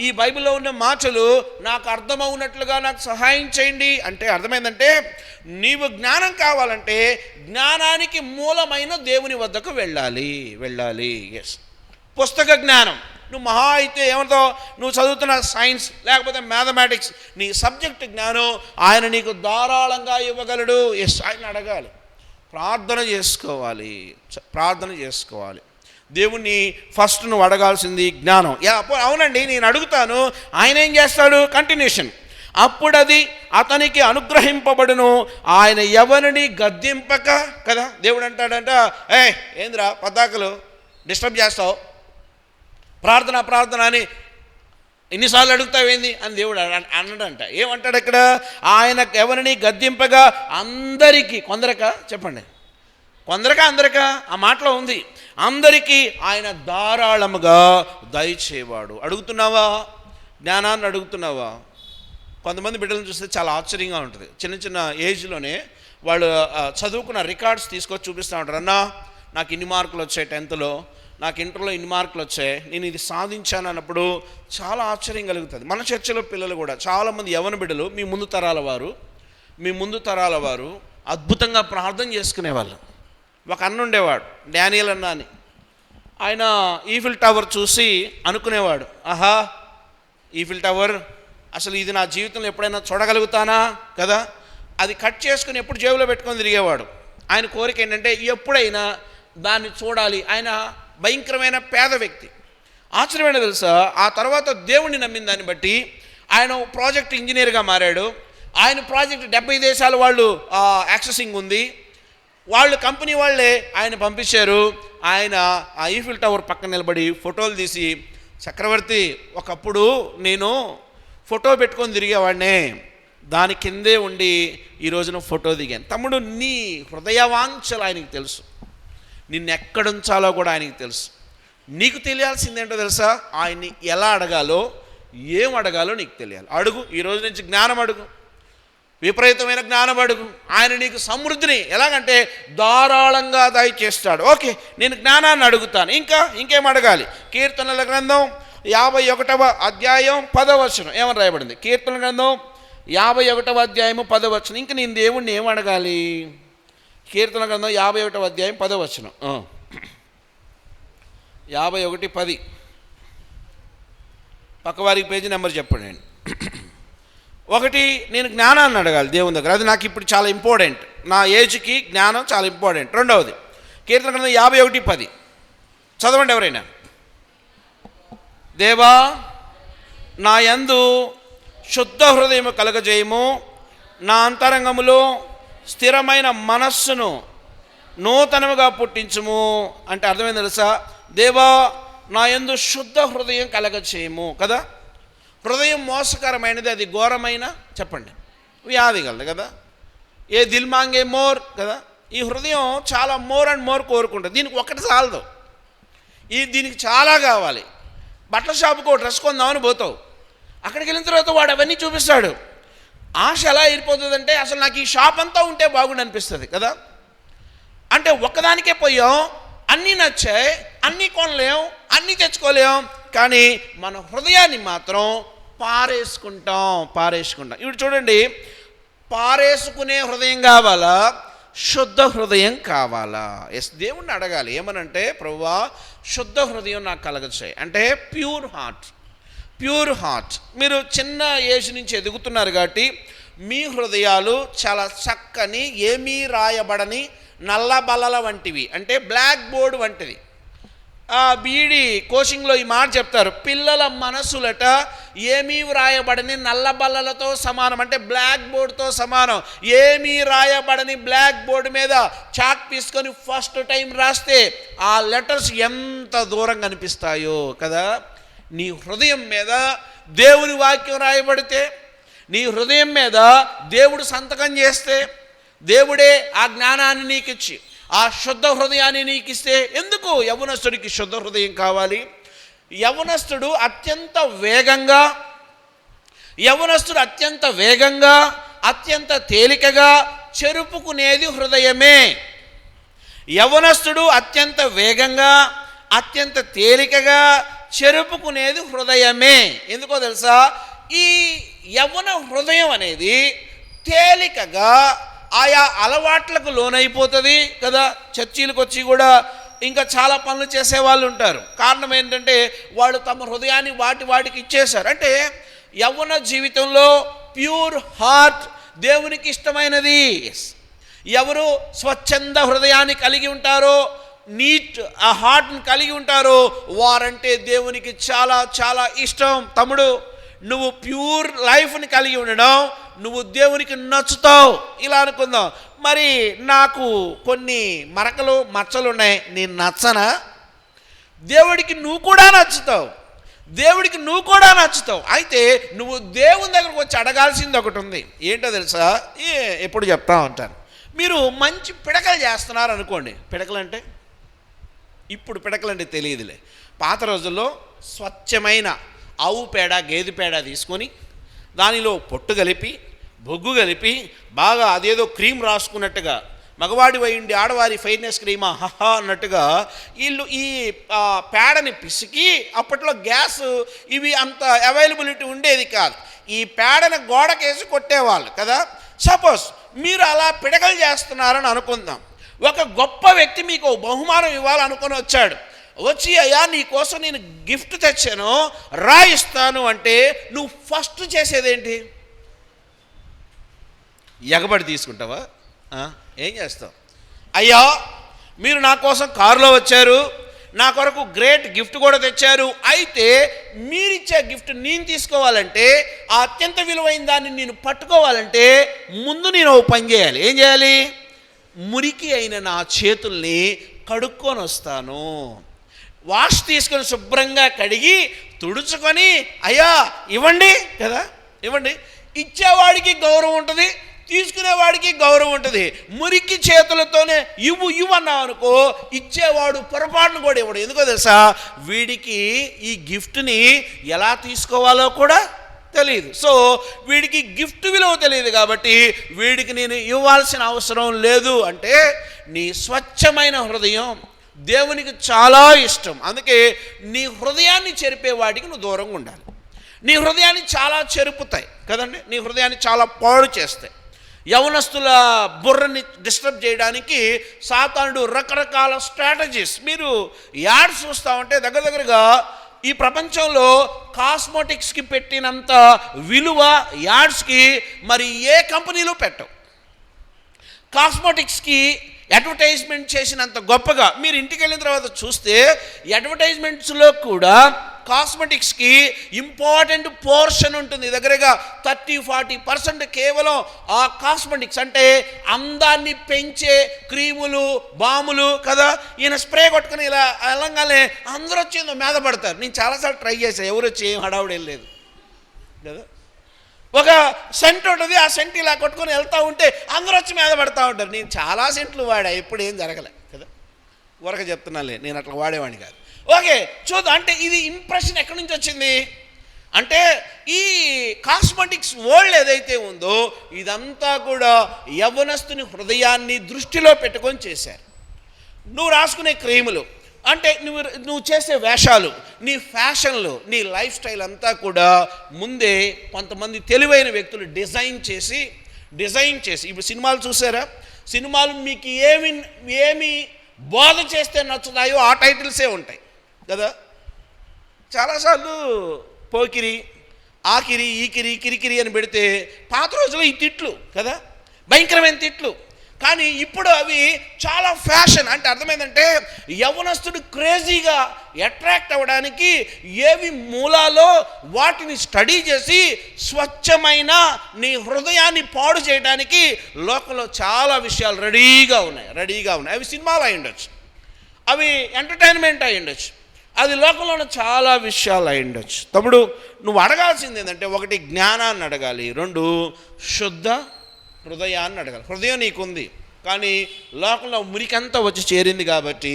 ఈ బైబిల్లో ఉన్న మాటలు నాకు అర్థమవునట్లుగా నాకు సహాయం చేయండి అంటే అర్థమైందంటే నీవు జ్ఞానం కావాలంటే జ్ఞానానికి మూలమైన దేవుని వద్దకు వెళ్ళాలి. ఎస్, పుస్తక జ్ఞానం. నువ్వు మహా అయితే ఏమంటావు, నువ్వు చదువుతున్న సైన్స్ లేకపోతే మ్యాథమెటిక్స్, నీ సబ్జెక్ట్ జ్ఞానం ఆయన నీకు ధారాళంగా ఇవ్వగలడు. ఎస్, ఆయన అడగాలి, ప్రార్థన చేసుకోవాలి. దేవుణ్ణి ఫస్ట్ నువ్వు అడగాల్సింది జ్ఞానం. అవునండి నేను అడుగుతాను, ఆయన ఏం చేస్తాడు? కంటిన్యూషన్. అప్పుడు అది అతనికి అనుగ్రహింపబడును, ఆయన ఎవరిని గద్దింపక కదా. దేవుడు అంటాడంట, ఏంద్రా పద్దాకలు డిస్టర్బ్ చేస్తావు, ప్రార్థన అని ఎన్నిసార్లు అడుగుతావేంది అని దేవుడు అన్నాడంట. ఏమంటాడు ఇక్కడ? ఆయన ఎవరిని గద్దింపగా అందరికీ, అందరికా ఆ మాటలో ఉంది, అందరికీ ఆయన ధారాళముగా దయచేవాడు. అడుగుతున్నావా? జ్ఞానాన్ని అడుగుతున్నావా? కొంతమంది బిడ్డలను చూస్తే చాలా ఆశ్చర్యంగా ఉంటుంది. చిన్న ఏజ్లోనే వాళ్ళు చదువుకున్న రికార్డ్స్ తీసుకొచ్చి చూపిస్తూ ఉంటారు. అన్నా నాకు ఇన్ని మార్కులు వచ్చాయి, 10th నాకు ఇంటర్లో ఇన్ని మార్కులు వచ్చాయి, నేను ఇది సాధించాను అన్నప్పుడు చాలా ఆశ్చర్యం కలుగుతుంది. మన చర్చలో పిల్లలు కూడా చాలామంది యవ్వన బిడ్డలు మీ ముందు తరాల వారు అద్భుతంగా ప్రార్థన చేసుకునేవాళ్ళు. ఒక అన్న ఉండేవాడు, డానియల్ అన్న అని. ఆయన ఈఫిల్ టవర్ చూసి అనుకునేవాడు, ఆహా ఈఫిల్ టవర్ అసలు ఇది నా జీవితంలో ఎప్పుడైనా చూడగలుగుతానా కదా. అది కట్ చేసుకుని ఎప్పుడు జేబులో పెట్టుకొని తిరిగేవాడు. ఆయన కోరిక ఏంటంటే ఎప్పుడైనా దాన్ని చూడాలి. ఆయన భయంకరమైన పేద వ్యక్తి. ఆశ్చర్యమైన తెలుసా, ఆ తర్వాత దేవుణ్ణి నమ్మిన దాన్ని బట్టి ఆయన ప్రాజెక్ట్ ఇంజనీర్గా మారాడు. ఆయన ప్రాజెక్ట్ 70 దేశాల వాళ్ళు యాక్సెసింగ్ ఉంది. వాళ్ళు కంపెనీ వాళ్ళే ఆయన పంపించారు. ఆయన ఆ ఈఫిల్ టవర్ పక్కన నిలబడి ఫోటోలు తీసి, చక్రవర్తి ఒకప్పుడు నేను ఫోటో పెట్టుకొని తిరిగేవాడినే, దాని కిందే ఉండి ఈ రోజున ఫోటో దిగాను. తమ్ముడు నీ హృదయవాంఛలు ఆయనకి తెలుసు, నిన్ను ఎక్కడుంచాలో కూడా ఆయనకి తెలుసు. నీకు తెలియాల్సిందేంటో తెలుసా? ఆయన్ని ఎలా అడగాలో, ఏం అడగాలో నీకు తెలియాలి. అడుగు, ఈ రోజు నుంచి జ్ఞానం అడుగు, విపరీతమైన జ్ఞానం అడుగు. ఆయన నీకు సమృద్ధిని ఎలాగంటే ధారాళంగా దయచేస్తాడు. ఓకే, నేను జ్ఞానాన్ని అడుగుతాను. ఇంకేం అడగాలి? కీర్తనల గ్రంథం 51వ అధ్యాయం 10వ వచనం ఏమని రాయబడింది? కీర్తనల గ్రంథం 51వ అధ్యాయము 10వ వచనం. ఇంక నేను దేవుణ్ణి ఏం అడగాలి? కీర్తన గ్రంథం 51వ అధ్యాయం 10వ వచనం. 51:10. పక్కవారికి పేజీ నెంబర్ చెప్పండి. ఒకటి, నేను జ్ఞానాన్ని అడగాలి దేవుని దగ్గర, అది నాకు ఇప్పుడు చాలా ఇంపార్టెంట్, నా ఏజ్కి జ్ఞానం చాలా ఇంపార్టెంట్. రెండవది కీర్తన గ్రంథం 51:10 చదవండి ఎవరైనా. దేవా నా యందు శుద్ధ హృదయము కలగజేయము, నా అంతరంగములో స్థిరమైన మనస్సును నూతనముగా పుట్టించుము అంటే అర్థమైంది తెలుసా? దేవా నా యందు శుద్ధ హృదయం కలగచేయము కదా. హృదయం మోసకరమైనది, అది ఘోరమైన చెప్పండి వ్యాధి కలదు కదా. ఏ దిల్ మాంగే మోర్ కదా. ఈ హృదయం చాలా మోర్ అండ్ మోర్ కోరుకుంటుంది. దీనికి ఒకటి చాలదు, దీనికి చాలా కావాలి. బట్టల షాపుకు డ్రెస్ కొందామని పోతావు, అక్కడికి వెళ్ళిన తర్వాత వాడు అవన్నీ చూపిస్తాడు. ఆశ ఎలా అయిపోతుందంటే అసలు నాకు ఈ షాప్ అంతా ఉంటే బాగుండి అనిపిస్తుంది కదా. అంటే ఒక్కదానికే పోయాం, అన్నీ నచ్చాయి, అన్నీ కొనలేం, అన్నీ తెచ్చుకోలేం, కానీ మన హృదయాన్ని మాత్రం పారేసుకుంటాం. ఇప్పుడు చూడండి, పారేసుకునే హృదయం కావాలా, శుద్ధ హృదయం కావాలా? ఎస్, దేవుణ్ణి అడగాలి. ఏమనంటే ప్రభువా శుద్ధ హృదయం నాకు కలగచేయి అంటే ప్యూర్ హార్ట్. మీరు చిన్న ఏజ్ నుంచి ఎదుగుతున్నారు కాబట్టి మీ హృదయాలు చాలా చక్కని, ఏమీ రాయబడని నల్ల బల్లల వంటివి, అంటే బ్లాక్ బోర్డ్ వంటిది. బీఈడి కోచింగ్లో ఈ మాట చెప్తారు, పిల్లల మనసులట ఏమీ వ్రాయబడని నల్ల బల్లలతో సమానం, అంటే బ్లాక్ బోర్డ్తో సమానం. ఏమీ రాయబడని బ్లాక్ బోర్డు మీద చాక్ తీసుకొని ఫస్ట్ టైం రాస్తే ఆ లెటర్స్ ఎంత దూరంగా కనిపిస్తాయో కదా. నీ హృదయం మీద దేవుని వాక్యం రాయబడితే, నీ హృదయం మీద దేవుడు సంతకం చేస్తే, దేవుడే ఆ జ్ఞానాన్ని నీకు ఇచ్చి ఆ శుద్ధ హృదయాన్ని నీకు ఇస్తే, ఎందుకు యవ్వనస్తుడికి శుద్ధ హృదయం కావాలి? యవ్వనస్తుడు అత్యంత వేగంగా అత్యంత తేలికగా చెరుపుకునేది హృదయమే. యవ్వనస్తుడు అత్యంత వేగంగా అత్యంత తేలికగా చెరుపుకునేది హృదయమే. ఎందుకో తెలుసా? ఈ యవ్వన హృదయం అనేది తేలికగా ఆయా అలవాట్లకు లోనైపోతుంది కదా. చర్చీలకు వచ్చి కూడా ఇంకా చాలా పనులు చేసేవాళ్ళు ఉంటారు. కారణం ఏంటంటే వాళ్ళు తమ హృదయాన్ని వాటికి ఇచ్చేశారు. అంటే యవ్వన జీవితంలో ప్యూర్ హార్ట్ దేవునికి ఇష్టమైనది. ఎవరు స్వచ్ఛంద హృదయాన్ని కలిగి ఉంటారో, నీట్ ఆ హార్ట్ని కలిగి ఉంటారో, వారంటే దేవునికి చాలా చాలా ఇష్టం. తమ్ముడు, నువ్వు ప్యూర్ లైఫ్ని కలిగి ఉండడం, నువ్వు దేవునికి నచ్చుతావు. ఇలా అనుకుందాం, మరి నాకు కొన్ని మచ్చలు ఉన్నాయి, నేను నచ్చనా? దేవుడికి నువ్వు కూడా నచ్చుతావు. అయితే నువ్వు దేవుని దగ్గరకు వచ్చి అడగాల్సింది ఒకటి ఉంది. ఏంటో తెలుసా? ఎప్పుడు చెప్తా ఉంటాను. మీరు మంచి పిడకలు చేస్తున్నారు అనుకోండి. ఇప్పుడు పిడకలంటే తెలియదులే. పాత రోజుల్లో స్వచ్ఛమైన ఆవు పేడ, గేదె పేడ తీసుకొని దానిలో పొట్టు కలిపి, బొగ్గు కలిపి, బాగా అదేదో క్రీమ్ రాసుకున్నట్టుగా, మగవాడి వైండి ఆడవారి ఫైర్నెస్ క్రీమా హహా అన్నట్టుగా వీళ్ళు ఈ పేడని పిసికి, అప్పట్లో గ్యాస్ ఇవి అంత అవైలబిలిటీ ఉండేది కాదు, ఈ పేడని గోడకేసి కొట్టేవాళ్ళు కదా. సపోజ్ మీరు అలా పిడకలు చేస్తున్నారని అనుకుందాం. ఒక గొప్ప వ్యక్తి మీకు బహుమానం ఇవ్వాలనుకొని వచ్చాడు. వచ్చి అయ్యా నీ కోసం నేను గిఫ్ట్ తెచ్చాను, రాయిస్తాను అంటే నువ్వు ఫస్ట్ చేసేదేంటి? ఎగబడి తీసుకుంటావా? ఏం చేస్తావు? అయ్యా మీరు నా కోసం కారులో వచ్చారు, నా కొరకు గ్రేట్ గిఫ్ట్ కూడా తెచ్చారు, అయితే మీరిచ్చే గిఫ్ట్ నేను తీసుకోవాలంటే, ఆ అత్యంత విలువైన దాన్ని నేను పట్టుకోవాలంటే ముందు నేను ఓ పని చేయాలి. ఏం చేయాలి? మురికి అయిన నా చేతుల్ని కడుక్కొని వస్తాను. వాష్ తీసుకొని శుభ్రంగా కడిగి తుడుచుకొని అయ్యా ఇవ్వండి కదా, ఇవ్వండి. ఇచ్చేవాడికి గౌరవం ఉంటుంది, తీసుకునేవాడికి గౌరవం ఉంటుంది. మురికి చేతులతోనే ఇవ్వు అన్నావు అనుకో, ఇచ్చేవాడు పొరపాటును కూడా ఇవ్వడు. ఎందుకో తెలుసా? వీడికి ఈ గిఫ్ట్ని ఎలా తీసుకోవాలో కూడా తెలియదు. సో వీడికి గిఫ్ట్ విలువ తెలియదు కాబట్టి వీడికి నేను ఇవ్వాల్సిన అవసరం లేదు. అంటే నీ స్వచ్ఛమైన హృదయం దేవునికి చాలా ఇష్టం. అందుకే నీ హృదయాన్ని చెరిపే వాడికి నువ్వు దూరంగా ఉండాలి. నీ హృదయాన్ని చాలా చెరుపుతాయి కదండి, నీ హృదయాన్ని చాలా పాడు చేస్తాయి. యవనస్తుల బుర్రని డిస్టర్బ్ చేయడానికి సాతానుడు రకరకాల స్ట్రాటజీస్. మీరు యాడ్స్ చూస్తూ ఉంటే దగ్గరగా ఈ ప్రపంచంలో కాస్మోటిక్స్కి పెట్టినంత విలువ యాడ్స్కి మరి ఏ కంపెనీలు పెట్టవు. కాస్మోటిక్స్కి అడ్వర్టైజ్మెంట్ చేసినంత గొప్పగా మీరు ఇంటికి వెళ్ళిన తర్వాత చూస్తే అడ్వర్టైజ్మెంట్స్లో కూడా కాస్మెటిక్స్కి ఇంపార్టెంట్ పోర్షన్ ఉంటుంది. దగ్గరగా 30-40% కేవలం ఆ కాస్మెటిక్స్ అంటే అందాన్ని పెంచే క్రీములు, బాములు కదా. ఈయన స్ప్రే కొట్టుకుని ఇలా వెళ్ళంగానే అందరూ వచ్చి మీద పడతారు. నేను చాలాసార్లు ట్రై చేశాను, ఎవరు వచ్చి ఏం హడావుడేం లేదు కదా. ఒక సెంట్ ఉంటుంది, ఆ సెంట్ ఇలా కొట్టుకొని వెళ్తూ ఉంటే అందరూ వచ్చి మీద పడుతూ ఉంటారు. నేను చాలా సెంట్లు వాడా, ఎప్పుడు ఏం జరగలే కదా. ఊరక చెప్తున్నాలే, నేను అట్లా వాడేవాడిని కాదు. ఓకే, చూద్దాం. అంటే ఇది ఇంప్రెషన్ ఎక్కడి నుంచి వచ్చింది అంటే ఈ కాస్మెటిక్స్ వరల్డ్ ఏదైతే ఉందో ఇదంతా కూడా యవ్వనస్తుని హృదయాన్ని దృష్టిలో పెట్టుకొని చేశారు. నువ్వు రాసుకునే క్రీములు అంటే నువ్వు చేసే వేషాలు, నీ ఫ్యాషన్లు, నీ లైఫ్ స్టైల్ అంతా కూడా ముందే కొంతమంది తెలివైన వ్యక్తులు డిజైన్ చేసి ఇప్పుడు సినిమాలు చూసారా, సినిమాలు మీకు ఏమి బోధ చేస్తే నచ్చుతాయో ఆ టైటిల్సే ఉంటాయి కదా. చాలాసార్లు పోకిరి, ఆకిరి, ఈకిరి, కిరికిరి అని పెడితే పాత రోజుల్లో ఈ తిట్లు కదా, భయంకరమైన తిట్లు. కానీ ఇప్పుడు అవి చాలా ఫ్యాషన్. అంటే అర్థమైందంటే యవ్వనస్తుడు క్రేజీగా అట్రాక్ట్ అవ్వడానికి ఏవి మూలాలో వాటిని స్టడీ చేసి స్వచ్ఛమైన నీ హృదయాన్ని పాడు చేయడానికి లోకంలో చాలా విషయాలు రెడీగా ఉన్నాయి. అవి సినిమాలు అయి ఉండొచ్చు, అవి ఎంటర్టైన్మెంట్ అయి ఉండొచ్చు, అది లోకంలో ఉన్న చాలా విషయాలు అయి ఉండొచ్చు. తమ్ముడు, నువ్వు అడగాల్సింది ఏంటంటే, ఒకటి జ్ఞానాన్ని అడగాలి, 2 శుద్ధ హృదయాన్ని అడగాలి. హృదయం నీకుంది కానీ లోకంలో మురికంతా వచ్చి చేరింది కాబట్టి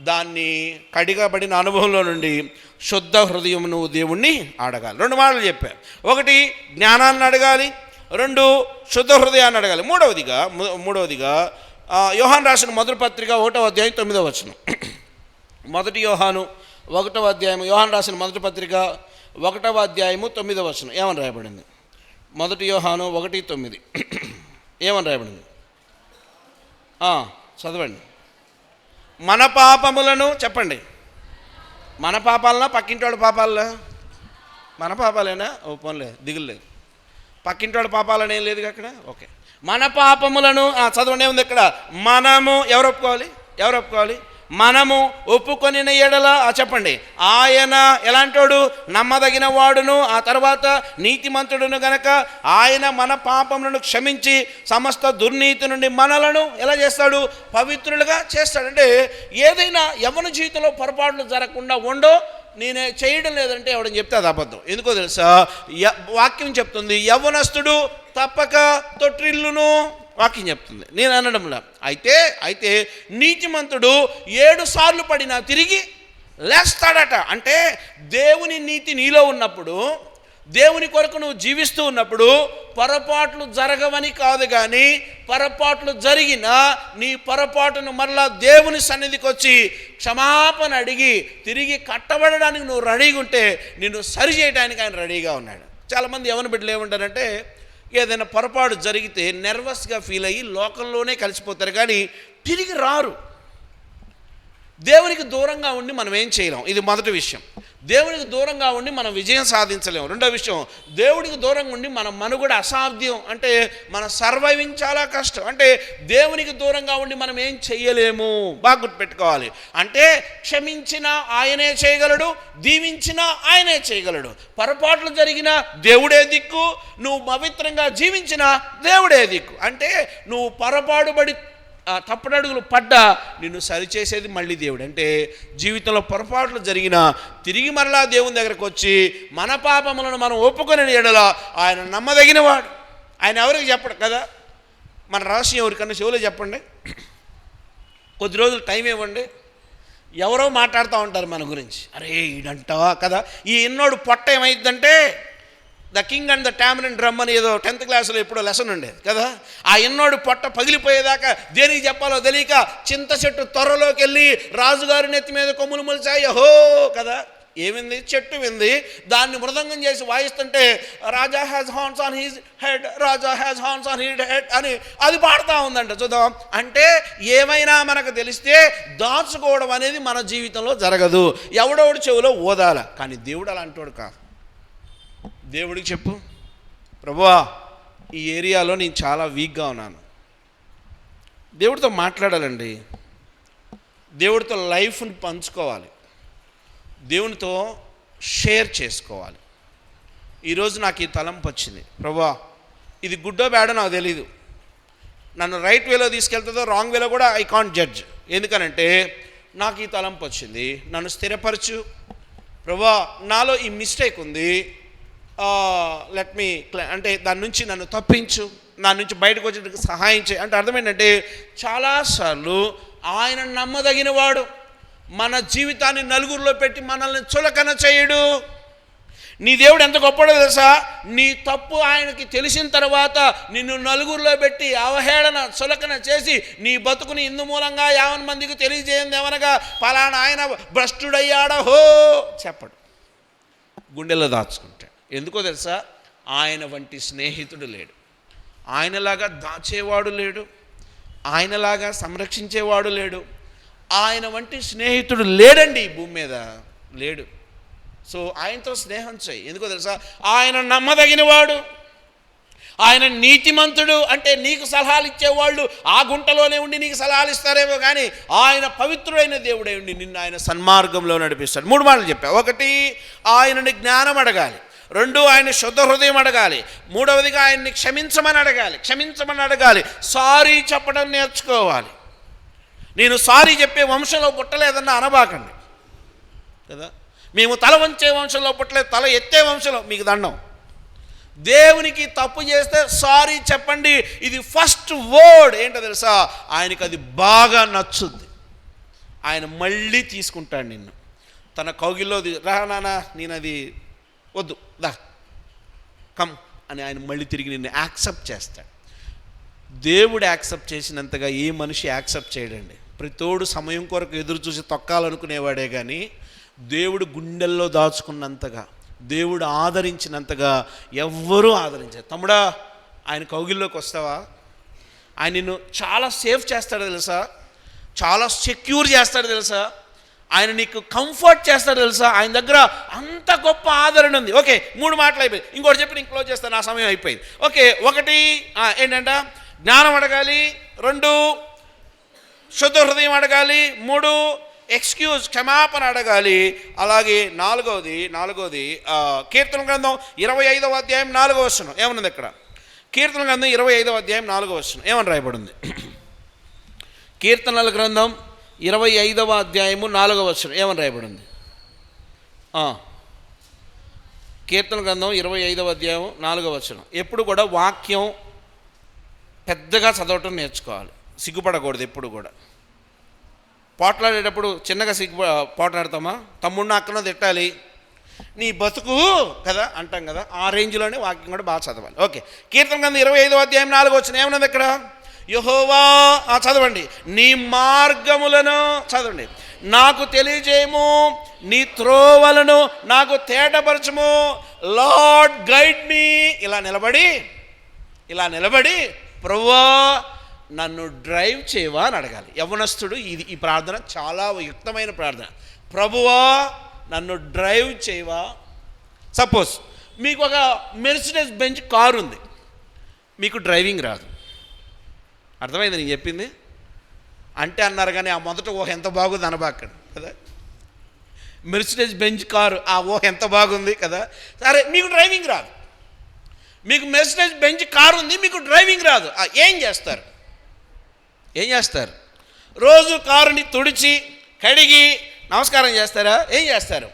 దాన్ని కడిగబడిన అనుభవంలో నుండి శుద్ధ హృదయం నువ్వు దేవుణ్ణి అడగాలి. 2 మాటలు చెప్పారు. ఒకటి జ్ఞానాన్ని అడగాలి, 2 శుద్ధ హృదయాన్ని అడగాలి. మూడవదిగా యోహాను రాసిన మొదటి పత్రిక 1వ అధ్యాయం 9వ వచనం. మొదటి యోహాను 1వ అధ్యాయం, యోహాను రాసిన మొదటి పత్రిక 1వ అధ్యాయము 9వ వచనం ఏమని రాయబడింది? మొదటి యోహాను 1:9 ఏమని రాయబడింది? చదవండి. మన పాపములను చెప్పండి. మన పాపాలనా పక్కింటోడి పాపాలనా? మన పాపాలేనా? పోన్లే, దిగులేదు. పక్కింటోడి పాపాలనేం లేదు అక్కడ. ఓకే, మన పాపములను చదవండి. ఏముంది ఇక్కడ? మనము ఎవరు ఒప్పుకోవాలి? మనము ఒప్పుకొనిన ఎడల చెప్పండి, ఆయన ఎలాంటోడు? నమ్మదగిన వాడును, ఆ తర్వాత నీతిమంతుడును గనక ఆయన మన పాపములను క్షమించి సమస్త దుర్నీతి నుండి మనలను ఎలా చేస్తాడు? పవిత్రులుగా చేస్తాడు. అంటే ఏదైనా యవ్వన జీవితంలో పొరపాట్లు జరగకుండా ఉండో నేనే చేయడం లేదంటే ఎవడని చెప్తే అది అబద్ధం. ఎందుకో తెలుసా? వాక్యం చెప్తుంది, యవ్వనస్తుడు తప్పక తొట్టిల్లును. వాక్యం చెప్తుంది, నేను అనడంలా. అయితే నీతిమంతుడు 7 సార్లు పడినా తిరిగి లేస్తాడట. అంటే దేవుని నీతి నీలో ఉన్నప్పుడు, దేవుని కొరకు నువ్వు జీవిస్తూ ఉన్నప్పుడు పొరపాట్లు జరగవని కాదు, కానీ పొరపాట్లు జరిగినా నీ పొరపాటును మరలా దేవుని సన్నిధికి వచ్చి క్షమాపణ అడిగి తిరిగి కట్టబడడానికి నువ్వు రెడీగా ఉంటే నిన్ను సరి చేయడానికి ఆయన రెడీగా ఉన్నాడు. చాలామంది యవ్వన బిడ్డలు ఏమంటారంటే, ఏదైనా పొరపాటు జరిగితే నర్వస్గా ఫీల్ అయ్యి లోకంలోనే కలిసిపోతారు కానీ తిరిగి రారు. దేవునికి దూరంగా ఉండి మనం ఏం చేయలేం. ఇది మొదటి విషయం. దేవునికి దూరంగా ఉండి మనం విజయం సాధించలేము. రెండో విషయం, దేవుడికి దూరంగా ఉండి మన మనుగడ అసాధ్యం. అంటే మన సర్వైవింగ్ చాలా కష్టం. అంటే దేవునికి దూరంగా ఉండి మనం ఏం చెయ్యలేము. బాగా గుర్తుపెట్టుకోవాలి. అంటే క్షమించినా ఆయనే చేయగలడు, దీవించినా ఆయనే చేయగలడు. పొరపాట్లు జరిగినా దేవుడే దిక్కు, నువ్వు పవిత్రంగా జీవించినా దేవుడే దిక్కు. అంటే నువ్వు పొరపాటుబడి తప్పుడడుగులు పడ్డా నిన్ను సరిచేసేది మళ్ళీ దేవుడు. అంటే జీవితంలో పొరపాట్లు జరిగినా తిరిగి మరలా దేవుని దగ్గరకు వచ్చి మన పాపములను మనం ఒప్పుకొని ఎడల ఆయన నమ్మదగినవాడు. ఆయన ఎవరికి చెప్పడు కదా, మన రహస్యం ఎవరికన్నా చెవులో చెప్పండి, కొద్ది రోజులు టైం ఇవ్వండి. ఎవరో మాట్లాడుతూ ఉంటారు మన గురించి, అరే ఈడంటావా కదా, ఈ ఎన్నోడు పొట్ట ఏమైందంటే the king and the tamarind drum అని ఏదో 10th క్లాస్లో ఎప్పుడో లెసన్ ఉండేది కదా. ఆ ఎన్నోడు పొట్ట పగిలిపోయేదాకా దేనికి చెప్పాలో తెలియక చింత చెట్టు త్వరలోకి వెళ్ళి రాజుగారి నెత్తి మీద కొమ్ములు మొలిచాయి హో కదా. ఏమింది? చెట్టు వింది, దాన్ని మృదంగం చేసి వాయిస్తుంటే Raja has horns on his head, Raja has horns on his head అని అది పాడుతూ ఉందంట. చూద్దాం. అంటే ఏమైనా మనకు తెలిస్తే దాచుకోవడం అనేది మన జీవితంలో జరగదు. ఎవడోడు చెవులో ఓదాల, కానీ దేవుడు అలాంటోడు కాదు. దేవుడికి చెప్పు, ప్రభువా ఈ ఏరియాలో నేను చాలా వీక్గా ఉన్నాను. దేవుడితో మాట్లాడాలండి, దేవుడితో లైఫ్ని పంచుకోవాలి, దేవునితో షేర్ చేసుకోవాలి. ఈరోజు నాకు ఈ తలంపు వచ్చింది, ప్రభువా ఇది గుడ్డో బ్యాడో నాకు తెలీదు, నన్ను రైట్ వేలో తీసుకెళ్తుందో రాంగ్ వేలో కూడా ఐ కాంట్ జడ్జ్. ఎందుకనంటే నాకు ఈ తలంపు వచ్చింది, నన్ను స్థిరపరచు ప్రభువా, నాలో ఈ మిస్టేక్ ఉంది, లెట్ మీ అంటే దాని నుంచి నన్ను తప్పించు, నా నుంచి బయటకు వచ్చేందుకు సహాయం చేయి. అంటే అర్థం ఏంటంటే చాలాసార్లు ఆయన నమ్మదగిన వాడు, మన జీవితాన్ని నలుగురిలో పెట్టి మనల్ని చులకన చేయడు. నీ దేవుడు ఎంత గొప్పడో తెలుసా? నీ తప్పు ఆయనకి తెలిసిన తర్వాత నిన్ను నలుగురిలో పెట్టి అవహేళన చులకన చేసి నీ బతుకుని ఇందు మూలంగా 50 మందికి తెలియజేయండి ఏమనగా పలానా ఆయన భ్రష్టుడయ్యాడో హో చెప్పడు, గుండెలో దాచుకుంటాడు. ఎందుకో తెలుసా? ఆయన వంటి స్నేహితుడు లేడు, ఆయనలాగా దాచేవాడు లేడు, ఆయనలాగా సంరక్షించేవాడు లేడు, ఆయన వంటి స్నేహితుడు లేడండి ఈ భూమి మీద, లేడు. సో ఆయనతో స్నేహం చేయి. ఎందుకో తెలుసా? ఆయన నమ్మదగినవాడు, ఆయన నీతిమంతుడు. అంటే నీకు సలహాలు ఇచ్చేవాళ్ళు ఆ గుంటలోనే ఉండి నీకు సలహాలు ఇస్తారేమో కానీ ఆయన పవిత్రుడైన దేవుడై ఉండి నిన్ను ఆయన సన్మార్గంలో నడిపిస్తాడు. 3 మాటలు చెప్పా. 1 ఆయనని జ్ఞానం అడగాలి, 2 ఆయన శుద్ధ హృదయం అడగాలి, 3వదిగా ఆయన్ని క్షమించమని అడగాలి, సారీ చెప్పడం నేర్చుకోవాలి. నేను సారీ చెప్పే వంశంలో పుట్టలేదన్న అనబాకండి కదా, మేము తల వంచే వంశంలో పుట్టలేదు, తల ఎత్తే వంశంలో, మీకు దండం. దేవునికి తప్పు చేస్తే సారీ చెప్పండి, ఇది ఫస్ట్ వర్డ్. ఏంటో తెలుసా? ఆయనకి అది బాగా నచ్చుద్ది, ఆయన మళ్ళీ తీసుకుంటాడు నిన్ను తన కౌగిల్లో. రా నాన్న, నేను అది వద్దు, దా కమ్ అని ఆయన మళ్ళీ తిరిగి నిన్ను యాక్సెప్ట్ చేస్తాడు. దేవుడు యాక్సెప్ట్ చేసినంతగా ఏ మనిషి యాక్సెప్ట్ చేయడండి. ప్రతోడు సమయం కొరకు ఎదురు చూసి తొక్కాలనుకునేవాడే కానీ దేవుడు గుండెల్లో దాచుకున్నంతగా, దేవుడు ఆదరించినంతగా ఎవ్వరూ ఆదరించారు. తమ్ముడా, ఆయన కౌగిల్లోకి వస్తావా? ఆయన నిన్ను చాలా సేఫ్ చేస్తాడు తెలుసా, చాలా సెక్యూర్ చేస్తాడు తెలుసా, ఆయన నీకు కంఫర్ట్ చేస్తాడు తెలుసా. ఆయన దగ్గర అంత గొప్ప ఆదరణ ఉంది. ఓకే, 3 మాటలు అయిపోయి, ఇంకోటి చెప్పి నేను క్లోజ్ చేస్తాను, నా సమయం అయిపోయింది. ఓకే, 1 ఏంటంట? జ్ఞానం అడగాలి, 2 శుద్ధ హృదయం అడగాలి, 3 ఎక్స్క్యూజ్ క్షమాపణ అడగాలి. అలాగే నాలుగవది కీర్తన గ్రంథం 25వ అధ్యాయం 4వ వచనం ఏమన్నది ఇక్కడ? కీర్తన గ్రంథం 25వ అధ్యాయం 4వ వచనం ఏమని రాయబడింది? కీర్తనల గ్రంథం 25వ అధ్యాయము 4వ వచనం ఏమని రాయబడింది? కీర్తన గ్రంథం 25వ అధ్యాయం 4వ వచనం. ఎప్పుడు కూడా వాక్యం పెద్దగా చదవటం నేర్చుకోవాలి, సిగ్గుపడకూడదు. ఎప్పుడు కూడా పోట్లాడేటప్పుడు చిన్నగా పోట్లాడతామా? తమ్ముడిని అక్కన తిట్టాలి, నీ బతుకు కదా అంటాం కదా, ఆ రేంజ్లోనే వాక్యం కూడా బాగా చదవాలి. ఓకే, కీర్తన గ్రంథం 25వ అధ్యాయం 4వ వచనం ఏమన్నది ఇక్కడ? యెహోవా, చదవండి, నీ మార్గములను చదవండి నాకు తెలియజేయము, నీ త్రోవలను నాకు తేటపరచము, లార్డ్ గైడ్ మీ. ఇలా నిలబడి ప్రభువా నన్ను డ్రైవ్ చేయవా అని అడగాలి. యవ్వనస్తుడు ఈ ప్రార్థన చాలా యుక్తమైన ప్రార్థన. ప్రభువా నన్ను డ్రైవ్ చేయవా. సపోజ్ మీకు ఒక మెర్సిడెస్ బెంజ్ కారు ఉంది, మీకు డ్రైవింగ్ రాదు. అర్థమైంది నేను చెప్పింది? అంటే అన్నారు కానీ ఆ మొదట ఓహ్ ఎంత బాగుంది అనబాకండి కదా. మెర్సిడెస్ బెంజ్ కారు, ఆ ఓహ్ ఎంత బాగుంది కదా. సరే, మీకు డ్రైవింగ్ రాదు, మీకు మెర్సిడెస్ బెంజ్ కారు ఉంది, మీకు డ్రైవింగ్ రాదు. ఏం చేస్తారు? రోజు కారుని తుడిచి కడిగి నమస్కారం చేస్తారా? ఏం చేస్తారు?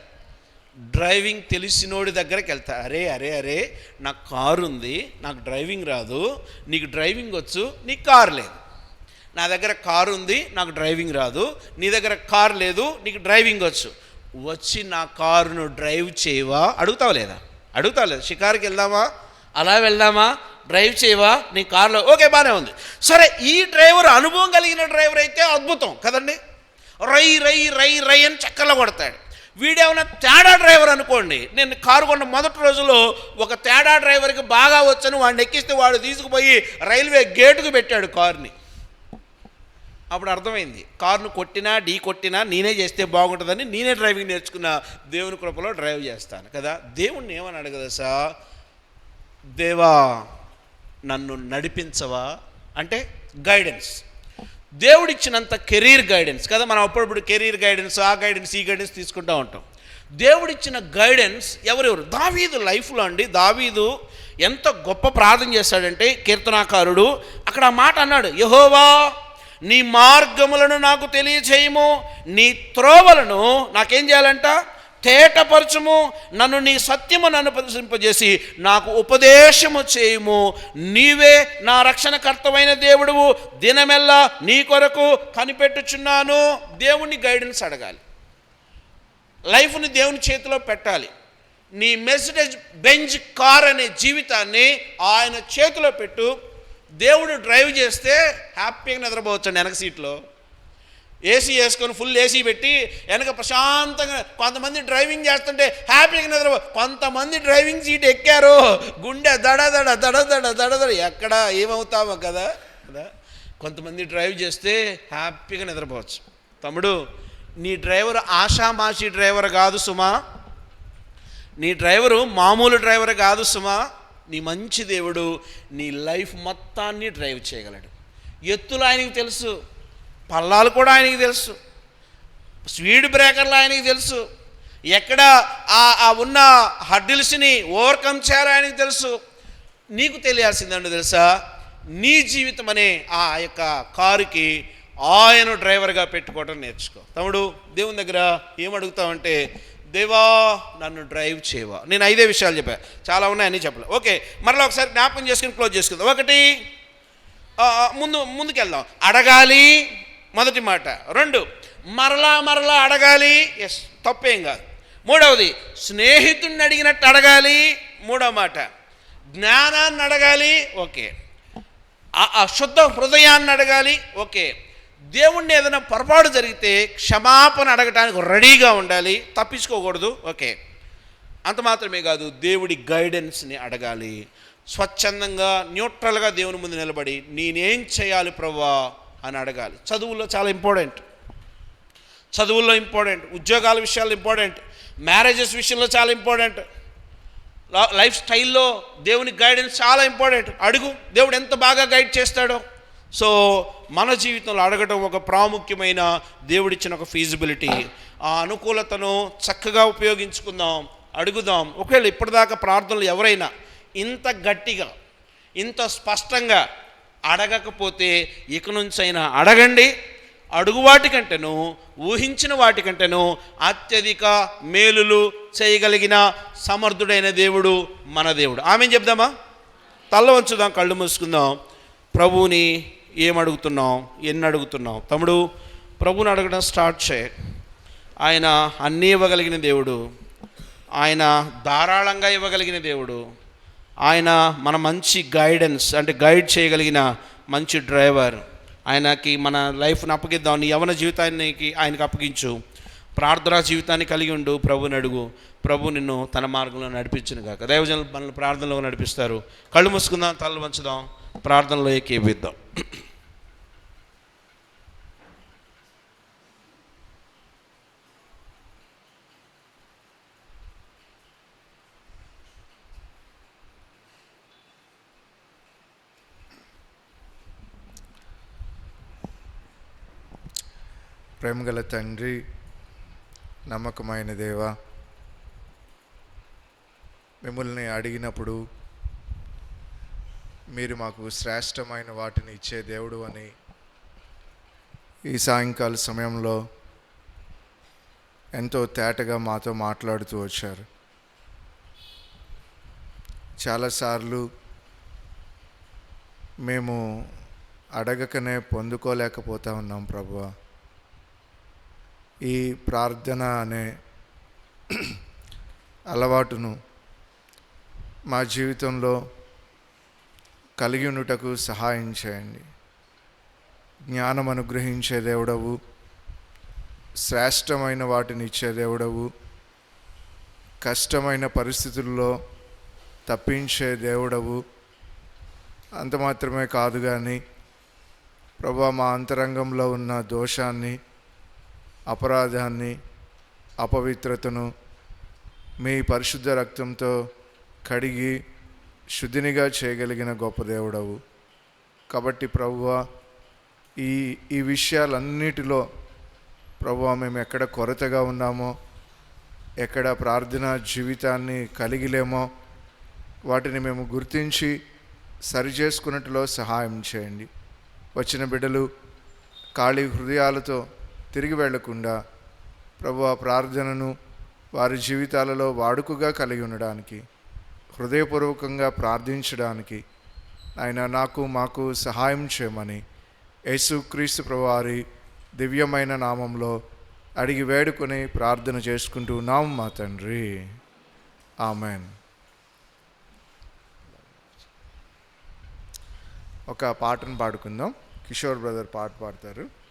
డ్రైవింగ్ తెలిసినోడి దగ్గరికి వెళ్తారు. అరే నాకు కారు ఉంది, నాకు డ్రైవింగ్ రాదు, నీకు డ్రైవింగ్ వచ్చు, నీకు కారు లేదు. నా దగ్గర కారు ఉంది, నాకు డ్రైవింగ్ రాదు, నీ దగ్గర కారు లేదు, నీకు డ్రైవింగ్ వచ్చు, వచ్చి నా కారును డ్రైవ్ చేయవా? అడుగుతావు లేదా? షికారుకి వెళ్దామా, డ్రైవ్ చేయవా నీ కారులో? ఓకే, బాగానే ఉంది. సరే, ఈ డ్రైవర్ అనుభవం కలిగిన డ్రైవర్ అయితే అద్భుతం కదండి, రై అని చక్కర్లో కొడతాడు. వీడేమన్నా తేడా డ్రైవర్ అనుకోండి, నేను కారు కొన్న మొదటి రోజులో ఒక తేడా డ్రైవర్కి బాగా వచ్చని వాడిని ఎక్కిస్తే వాడు తీసుకుపోయి రైల్వే గేటుకు పెట్టాడు కారుని. అప్పుడు అర్థమైంది, కారును ఢీ కొట్టినా నేనే చేస్తే బాగుంటుందని నేనే డ్రైవింగ్ నేర్చుకున్న. దేవుని కృపలో డ్రైవ్ చేస్తాను కదా. దేవుణ్ణి ఏమని అడగదా సార్? దేవా నన్ను నడిపించవా అంటే గైడెన్స్. దేవుడిచ్చినంత కెరీర్ గైడెన్స్ కదా, మనం అప్పుడప్పుడు కెరీర్ గైడెన్స్, ఈ గైడెన్స్ తీసుకుంటూ ఉంటాం. దేవుడిచ్చిన గైడెన్స్ ఎవరెవరు? దావీదు లైఫ్లో అండి, దావీదు ఎంత గొప్ప ప్రార్థన చేశాడంటే కీర్తనాకారుడు అక్కడ ఆ మాట అన్నాడు, యెహోవా నీ మార్గములను నాకు తెలియచేయము, నీ త్రోవలను నాకేం చేయాలంట, తేటపరచుము, నన్ను నీ సత్యము నన్ను ప్రదర్శింపజేసి నాకు ఉపదేశము చేయుము, నీవే నా రక్షణకర్తమైన దేవుడువు, దినమెల్లా నీ కొరకు కనిపెట్టుచున్నాను. దేవుని గైడెన్స్ అడగాలి, లైఫ్ని దేవుని చేతిలో పెట్టాలి. నీ మెర్సిడెస్ బెంజ్ కార్ అనే జీవితాన్ని ఆయన చేతిలో పెట్టు. దేవుడు డ్రైవ్ చేస్తే హ్యాపీగా నిద్రపోవచ్చండి వెనక సీట్లో. ఏసీ వేసుకొని ఫుల్ ఏసీ పెట్టి వెనక ప్రశాంతంగా, కొంతమంది డ్రైవింగ్ చేస్తుంటే హ్యాపీగా నిద్రపో, కొంతమంది డ్రైవింగ్ సీట్ ఎక్కారు గుండె దడదడ దడదడ దడదడ, ఎక్కడ ఏమవుతామో కదా. కొంతమంది డ్రైవ్ చేస్తే హ్యాపీగా నిద్రపోవచ్చు. తమ్ముడు, నీ డ్రైవర్ ఆషామాషి డ్రైవర్ కాదు సుమా, నీ డ్రైవరు మామూలు డ్రైవర్ కాదు సుమా. నీ మంచి దేవుడు నీ లైఫ్ మొత్తాన్ని డ్రైవ్ చేయగలడు. ఎత్తులు ఆయనకి తెలుసు, పల్లాలు కూడా ఆయనకి తెలుసు, స్పీడ్ బ్రేకర్లు ఆయనకి తెలుసు, ఎక్కడ ఆ ఉన్న హర్డిల్స్ని ఓవర్కమ్ చేయాలో ఆయనకి తెలుసు. నీకు తెలియాల్సిందండి తెలుసా, నీ జీవితం అనే ఆ యొక్క కారుకి ఆయన డ్రైవర్గా పెట్టుకోవడం నేర్చుకో. తమ్ముడు, దేవుని దగ్గర ఏమడుగుతావంటే, దేవా నన్ను డ్రైవ్ చేయవా. నేను 5 విషయాలు చెప్పా, చాలా ఉన్నాయని చెప్పలే. ఓకే, మరలా ఒకసారి జ్ఞాపకం చేసుకుని క్లోజ్ చేసుకుందాం. ఒకటి, ముందుకెళ్దాం, అడగాలి, మొదటి మాట. 2, మరలా అడగాలి, ఎస్, తప్పేం కాదు. 3వది, స్నేహితుడిని అడిగినట్టు అడగాలి, 3వ మాట. జ్ఞానాన్ని అడగాలి, ఓకే. ఆ శుద్ధ హృదయాన్ని అడగాలి, ఓకే. దేవుణ్ణి ఏదైనా పొరపాటు జరిగితే క్షమాపణ అడగటానికి రెడీగా ఉండాలి, తప్పించుకోకూడదు, ఓకే. అంత మాత్రమే కాదు, దేవుడి గైడెన్స్ని అడగాలి. స్వచ్ఛందంగా న్యూట్రల్గా దేవుని ముందు నిలబడి నేనేం చేయాలి ప్రభువా అని అడగాలి. చదువుల్లో చాలా ఇంపార్టెంట్, చదువుల్లో ఇంపార్టెంట్, ఉద్యోగాల విషయాల్లో ఇంపార్టెంట్, మ్యారేజెస్ విషయంలో చాలా ఇంపార్టెంట్, లైఫ్ స్టైల్లో దేవుని గైడెన్స్ చాలా ఇంపార్టెంట్. అడుగు, దేవుడు ఎంత బాగా గైడ్ చేస్తాడో. సో మన జీవితంలో అడగడం ఒక ప్రాముఖ్యమైన దేవుడిచ్చిన ఒక ఫీజిబిలిటీ. ఆ అనుకూలతను చక్కగా ఉపయోగించుకుందాం, అడుగుదాం. ఒకవేళ ఇప్పటిదాకా ప్రార్థనలు ఎవరైనా ఇంత గట్టిగా ఇంత స్పష్టంగా అడగకపోతే ఇక నుంచైనా అడగండి. అడుగు వాటికంటేను ఊహించిన వాటికంటేను అత్యధిక మేలులు చేయగలిగిన సమర్థుడైన దేవుడు మన దేవుడు. ఆమెను చెప్దామా? తల్ల వంచుదాం, కళ్ళు మూసుకుందాం. ప్రభువుని ఏమడుగుతున్నాం, ఎన్ని అడుగుతున్నాం? తమ్ముడు, ప్రభువుని అడగడం స్టార్ట్ చేయి. ఆయన అన్నీ ఇవ్వగలిగిన దేవుడు, ఆయన ధారాళంగా ఇవ్వగలిగిన దేవుడు, ఆయన మన మంచి గైడెన్స్ అంటే గైడ్ చేయగలిగిన మంచి డ్రైవర్. ఆయనకి మన లైఫ్ని అప్పగిద్దాం. నీ యవన జీవితానికి ఆయనకు అప్పగించు. ప్రార్థనా జీవితాన్ని కలిగి ఉండు. ప్రభుని అడుగు, ప్రభు నిన్ను తన మార్గంలో నడిపించును గాక. దైవజనులు మనల్ని ప్రార్థనలో నడిపిస్తారు. కళ్ళు మూసుకుందాం, తలలు వంచుదాం, ప్రార్థనలో ఏకీభవిద్దాం. ప్రేమగల తండ్రి, నమ్మకమైన దేవా, మిమ్మల్ని అడిగినప్పుడు మీరు మాకు శ్రేష్టమైన వాటిని ఇచ్చే దేవుడు అని ఈ సాయంకాల సమయంలో ఎంతో తేటగా మాతో మాట్లాడుతూ వచ్చారు. చాలాసార్లు మేము అడగకనే పొందుకోలేకపోతా ఉన్నాం ప్రభువా. ఈ ప్రార్థన అనే అలవాటును మా జీవితంలో కలిగి ఉండుటకు సహాయం చేయండి. జ్ఞానం అనుగ్రహించే దేవుడవు, శ్రేష్టమైన వాటిని ఇచ్చే దేవుడవు, కష్టమైన పరిస్థితుల్లో తప్పించే దేవుడవు. అంత మాత్రమే కాదు కానీ ప్రభువా, మా అంతరంగంలో ఉన్న దోషాన్ని, అపరాధాన్ని, అపవిత్రతను మీ పరిశుద్ధ రక్తంతో కడిగి శుద్ధినిగా చేయగలిగిన గొప్ప దేవుడవు. కాబట్టి ప్రభువా, ఈ విషయాలన్నిటిలో ప్రభువా మేము ఎక్కడ కొరతగా ఉన్నామో ఎక్కడ ప్రార్థన జీవితాన్ని కలిగిలేమో వాటిని మేము గుర్తించి సరిచేసుకున్నట్లో సహాయం చేయండి. వచ్చిన బిడ్డలు ఖాళీ హృదయాలతో తిరిగి వెళ్లకుండా ప్రభువా ప్రార్థనను వారి జీవితాలలో వాడుకగా కలిగి ఉండడానికి, హృదయపూర్వకంగా ప్రార్థించడానికి ఆయన మాకు సహాయం చేయమని యేసుక్రీస్తు ప్రభువారి దివ్యమైన నామంలో అడిగి వేడుకొని ప్రార్థన చేసుకుంటూ ఉన్నాం మా తండ్రి. ఆమెన్. ఒక పాటను పాడుకుందాం. కిషోర్ బ్రదర్ పాట పాడతారు.